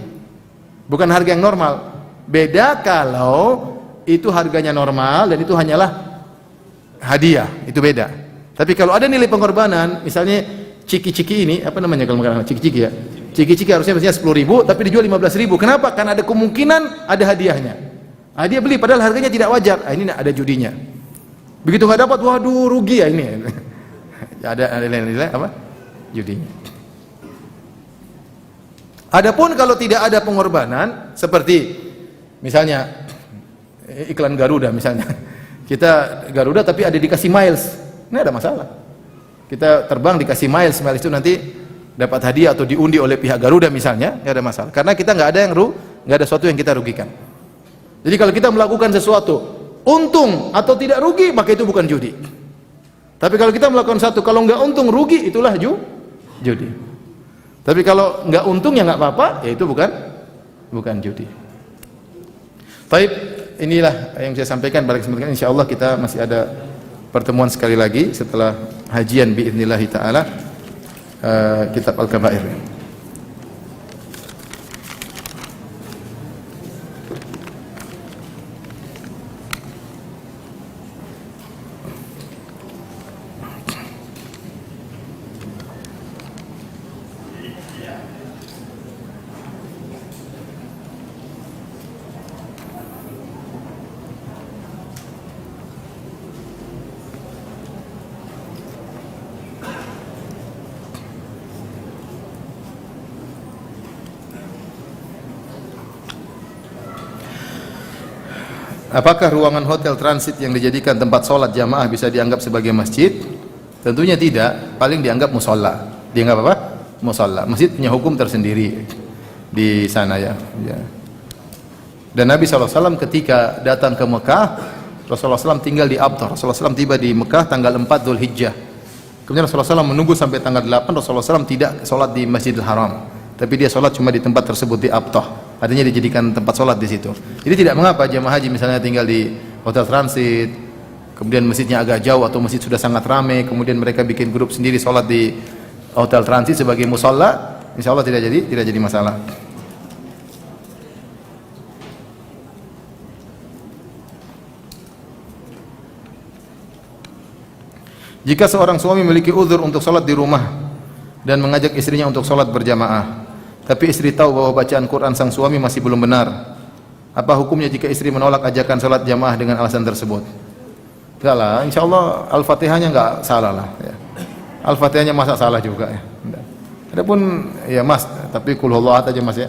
Bukan harga yang normal. Beda kalau itu harganya normal dan itu hanyalah hadiah, itu beda. Tapi kalau ada nilai pengorbanan, misalnya ciki-ciki ini, apa namanya kalau makanan ciki-ciki ya? Ciki-ciki harusnya 10 ribu, tapi dijual 15 ribu. Kenapa? Karena ada kemungkinan ada hadiahnya. Ah, dia beli padahal harganya tidak wajar. Ah, ini ada judinya. Begitu nggak dapat, waduh rugi ya ini. Ada nilai-nilai apa? Judinya. Adapun kalau tidak ada pengorbanan, seperti misalnya iklan Garuda misalnya, kita Garuda tapi ada dikasih miles, ini ada masalah. Kita terbang dikasih miles itu nanti dapat hadiah atau diundi oleh pihak Garuda misalnya, nggak ada masalah. Karena kita nggak ada sesuatu yang kita rugikan. Jadi kalau kita melakukan sesuatu untung atau tidak rugi, maka itu bukan judi. Tapi kalau kita melakukan satu, kalau nggak untung rugi, itulah judi. Tapi kalau nggak untung ya nggak apa-apa, ya itu bukan judi. Baik, inilah yang saya sampaikan pada kesempatan ini. Insyaallah kita masih ada pertemuan sekali lagi setelah hajian biidznillah taala kitab Al-Kabair. Apakah ruangan hotel transit yang dijadikan tempat sholat jamaah bisa dianggap sebagai masjid? Tentunya tidak, paling dianggap musola. Dianggap apa? Musola. Masjid punya hukum tersendiri di sana ya. Dan Nabi SAW ketika datang ke Mekah, Rasulullah SAW tinggal di Abtar. Rasulullah SAW tiba di Mekah tanggal 4 Dzulhijjah. Kemudian Rasulullah SAW menunggu sampai tanggal 8. Rasulullah SAW tidak sholat di Masjidil Haram, tapi dia sholat cuma di tempat tersebut di Abtar. Artinya dijadikan tempat sholat di situ. Jadi tidak mengapa jemaah haji misalnya tinggal di hotel transit, kemudian masjidnya agak jauh atau masjid sudah sangat ramai, kemudian mereka bikin grup sendiri sholat di hotel transit sebagai musola, Insya Allah tidak jadi masalah. Jika seorang suami memiliki uzur untuk sholat di rumah dan mengajak istrinya untuk sholat berjamaah, tapi istri tahu bahwa bacaan Quran sang suami masih belum benar, apa hukumnya jika istri menolak ajakan sholat jamaah dengan alasan tersebut? Enggak lah, insya Allah Al-Fatihahnya enggak salah lah. Ya. Al-Fatihahnya masa salah juga ya. Adapun ya mas, tapi kul huwallahu ahad aja mas ya.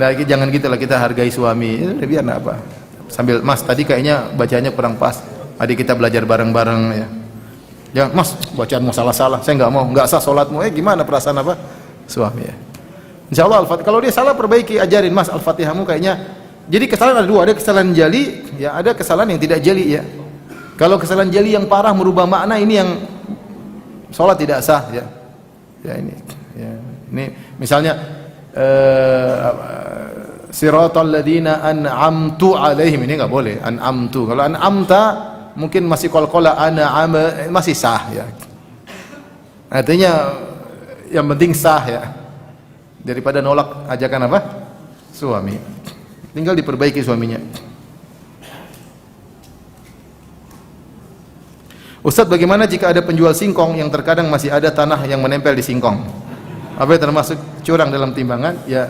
Nah, jangan gitulah, kita hargai suami. Biar enggak apa. Sambil mas tadi kayaknya bacanya kurang pas. Adik kita belajar bareng-bareng ya. Jangan mas bacaanmu salah-salah. Saya enggak sah salatmu. Gimana perasaan apa suami ya? Insya Allah Al-Fatihah. Kalau dia salah perbaiki, ajarin mas Al-Fatihahmu kayaknya. Jadi kesalahan ada dua, ada kesalahan jali, ya ada kesalahan yang tidak jali ya. Kalau kesalahan jali yang parah merubah makna, ini yang salat tidak sah ya. Ya ini, misalnya siratal ladzina an'amtu alaihim, ini enggak boleh. An'amtu. Kalau an'amta mungkin masih qalqala an'am, masih sah ya. Artinya yang penting sah ya. Daripada nolak ajakan apa? Suami. Tinggal diperbaiki suaminya. Ustaz, bagaimana jika ada penjual singkong yang terkadang masih ada tanah yang menempel di singkong? Apa yang termasuk curang dalam timbangan? Ya,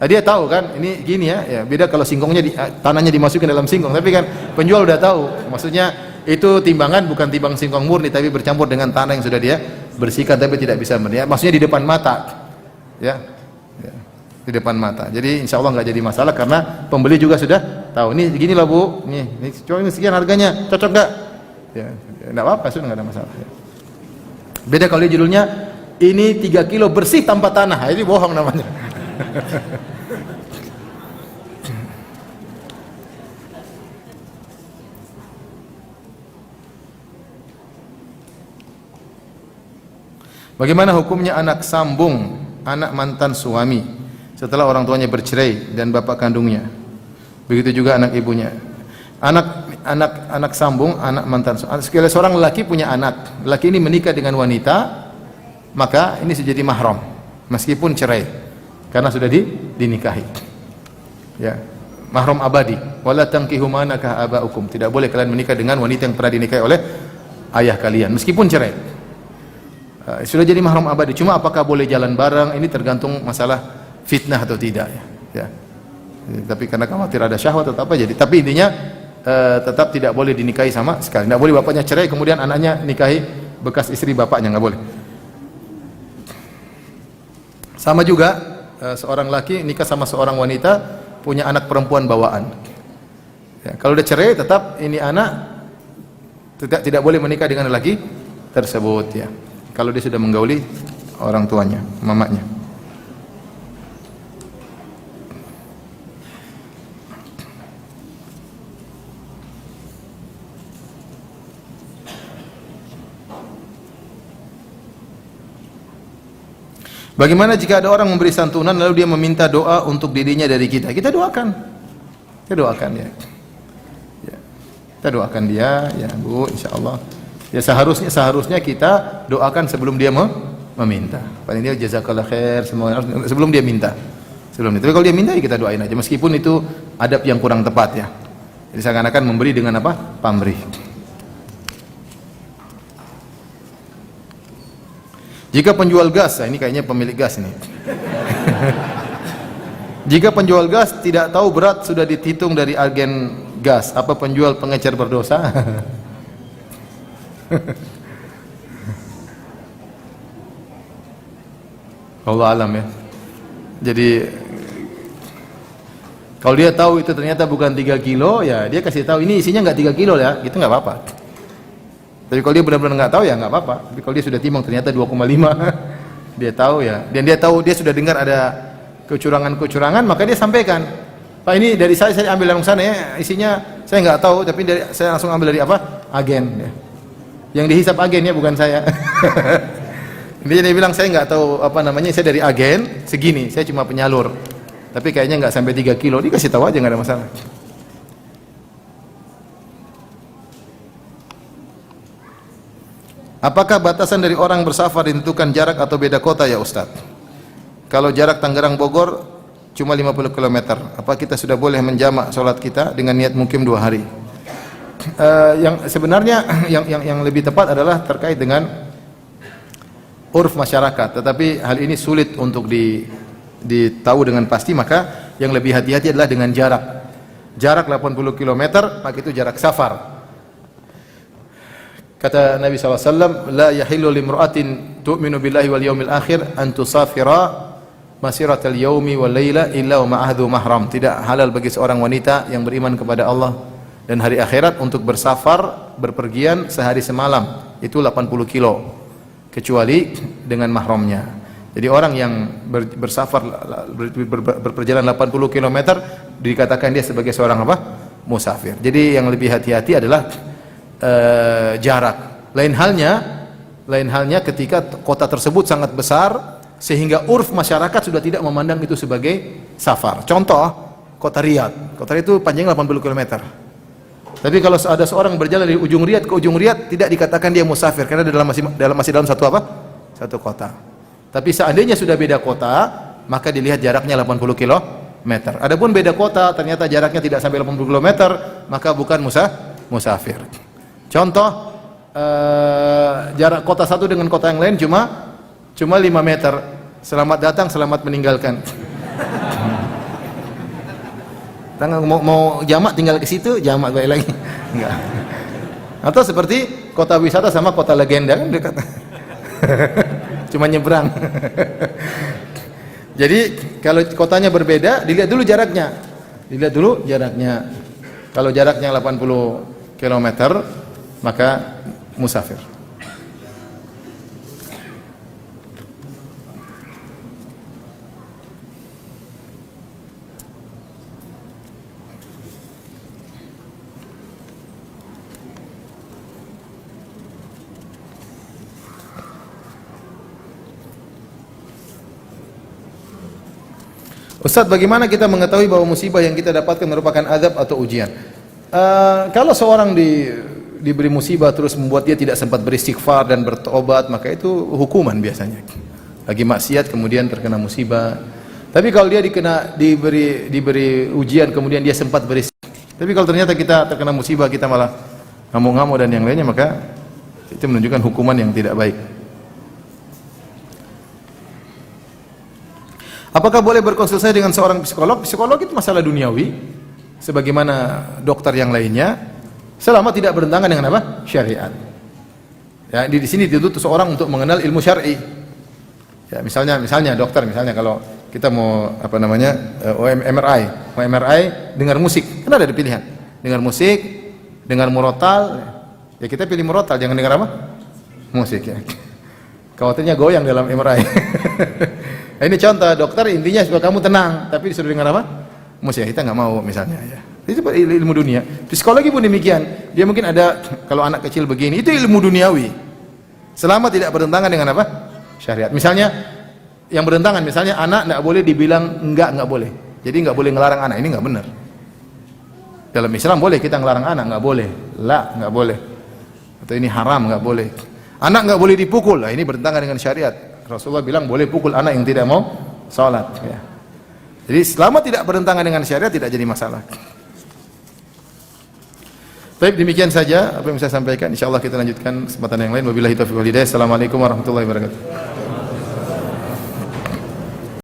dia tahu kan, ini gini ya, beda kalau singkongnya tanahnya dimasukin dalam singkong, tapi kan penjual udah tahu. Maksudnya itu timbangan bukan timbang singkong murni, tapi bercampur dengan tanah yang sudah dia bersihkan tapi tidak bisa melihat. Maksudnya di depan mata. Ya. Di depan mata. Jadi insya Allah nggak jadi masalah karena pembeli juga sudah tahu. Ini gini lah bu, ini sekian harganya, cocok nggak? Ya, enggak apa-apa, sudah enggak ada masalah. Beda kalau judulnya ini 3 kilo bersih tanpa tanah, ini bohong namanya. Bagaimana hukumnya anak sambung, anak mantan suami setelah orang tuanya bercerai dan bapak kandungnya? Begitu juga anak ibunya. Anak sambung, anak mantan. Sekali seorang lelaki punya anak, lelaki ini menikah dengan wanita, maka ini sudah jadi mahram meskipun cerai karena sudah dinikahi. Ya, mahram abadi. Wala tankihu ma nakaha abaukum. Tidak boleh kalian menikah dengan wanita yang pernah dinikahi oleh ayah kalian meskipun cerai. Sudah jadi mahram abadi. Cuma apakah boleh jalan bareng? Ini tergantung masalah fitnah atau tidak ya. Tapi karena khawatir ada syahwat atau apa jadi. Tapi intinya tetap tidak boleh dinikahi sama sekali. Tidak boleh bapaknya cerai kemudian anaknya nikahi bekas istri bapaknya, nggak boleh. Sama juga seorang laki nikah sama seorang wanita punya anak perempuan bawaan. Ya, kalau udah cerai tetap ini anak tidak boleh menikah dengan lelaki tersebut ya. Kalau dia sudah menggauli orang tuanya, mamanya. Bagaimana jika ada orang memberi santunan lalu dia meminta doa untuk dirinya dari kita? Kita doakan. Kita doakan ya. Kita doakan dia ya Bu, insyaallah. Ya seharusnya kita doakan sebelum dia meminta. Paling dia jazakallah khair semua sebelum dia minta. Sebelum itu. Tapi kalau dia minta ya kita doain aja meskipun itu adab yang kurang tepat ya. Jadi seakan-akan memberi dengan apa? Pamrih. Jika penjual gas, ini kayaknya pemilik gas ini. Jika penjual gas tidak tahu berat sudah dihitung dari agen gas, apa penjual pengecer berdosa? Allah alam ya. Jadi kalau dia tahu itu ternyata bukan 3 kilo, ya dia kasih tahu ini isinya nggak 3 kilo ya, gitu nggak apa-apa. Tapi kalau dia benar-benar nggak tahu ya nggak apa-apa. Tapi kalau dia sudah timbang ternyata 2,5, dia tahu ya. Dan dia tahu dia sudah dengar ada kecurangan-kecurangan, maka dia sampaikan. Pak ini dari saya ambil langsung sana ya, isinya saya nggak tahu, tapi saya langsung ambil dari apa? Agen. Ya. Yang dihisap agen ya, bukan saya. Dia bilang saya nggak tahu apa namanya, saya dari agen segini, saya cuma penyalur. Tapi kayaknya nggak sampai 3 kilo. Dia kasih tahu aja nggak ada masalah. Apakah batasan dari orang bersafar ditentukan jarak atau beda kota ya Ustaz? kalau jarak Tangerang Bogor cuma 50 km, apa kita sudah boleh menjamak salat kita dengan niat mukim 2 hari? Yang sebenarnya yang lebih tepat adalah terkait dengan urf masyarakat, tetapi hal ini sulit untuk ditahu dengan pasti, maka yang lebih hati-hati adalah dengan jarak 80 km, maka itu jarak safar. Kata Nabi SAW, la yahillu limra'atin tu'minu billahi wal yawmil akhir an tusafira masiratal yawmi wal layla illa wa ma'ahdu mahram. Tidak halal bagi seorang wanita yang beriman kepada Allah dan hari akhirat untuk bersafar, berpergian sehari semalam, itu 80 kilo, kecuali dengan mahramnya. Jadi orang yang bersafar, berperjalanan 80 km, dikatakan dia sebagai seorang apa? Musafir. Jadi yang lebih hati-hati adalah jarak. Lain halnya ketika kota tersebut sangat besar, sehingga urf masyarakat sudah tidak memandang itu sebagai safar. Contoh, kota Riyadh. Kota Riyadh itu panjangnya 80 km. Tapi kalau ada seorang berjalan dari ujung Riyadh ke ujung Riyadh, tidak dikatakan dia musafir karena masih dalam satu apa? Satu kota. Tapi seandainya sudah beda kota, maka dilihat jaraknya 80 km. Adapun beda kota, ternyata jaraknya tidak sampai 80 km, maka bukan musafir. Contoh, jarak kota satu dengan kota yang lain cuma 5 meter. Selamat datang, selamat meninggalkan. Mau jamak tinggal ke situ, jamak balik lagi. Enggak. Atau seperti kota wisata sama kota legenda kan dekat. Cuma nyebrang. Jadi kalau kotanya berbeda, dilihat dulu jaraknya. Kalau jaraknya 80 km, maka musafir. Ustaz, bagaimana kita mengetahui bahwa musibah yang kita dapatkan merupakan azab atau ujian? Kalau seorang diberi musibah terus membuat dia tidak sempat beristighfar dan bertobat, maka itu hukuman biasanya. Lagi maksiat kemudian terkena musibah. Tapi kalau dia diberi ujian kemudian dia sempat beristighfar. Tapi kalau ternyata kita terkena musibah, kita malah ngamuk-ngamuk dan yang lainnya, maka itu menunjukkan hukuman yang tidak baik. Apakah boleh berkonsultasi dengan seorang psikolog? Psikolog itu masalah duniawi, sebagaimana dokter yang lainnya, selama tidak bertentangan dengan apa? Syariat. Ya, di sini dituntut seorang untuk mengenal ilmu syar'i. Ya, misalnya dokter, kalau kita mau MRI, dengar musik, kan ada pilihan. Dengar musik, dengar murotal, ya kita pilih murotal, jangan dengar apa? Musik ya. Khawatirnya goyang dalam MRI. Ini contoh dokter, intinya supaya kamu tenang, tapi disuruh dengar apa? Musik, kita nggak mau misalnya ya. Itu ilmu dunia. Psikologi pun demikian. Dia mungkin ada, kalau anak kecil begini, itu ilmu duniawi. Selama tidak bertentangan dengan apa? Syariat. Misalnya yang bertentangan, misalnya anak nggak boleh dibilang nggak boleh. Jadi nggak boleh ngelarang anak, ini nggak benar. Dalam Islam boleh kita ngelarang anak, nggak boleh. Nggak boleh. Atau ini haram, nggak boleh. Anak nggak boleh dipukul, ini bertentangan dengan syariat. Rasulullah bilang boleh pukul anak yang tidak mau salat. Ya. Jadi selama tidak bertentangan dengan syariat tidak jadi masalah. Baik, demikian saja apa yang saya sampaikan. Insyaallah kita lanjutkan kesempatan yang lain. Wabillahi taufiq wal hidayah. Assalamualaikum warahmatullahi wabarakatuh.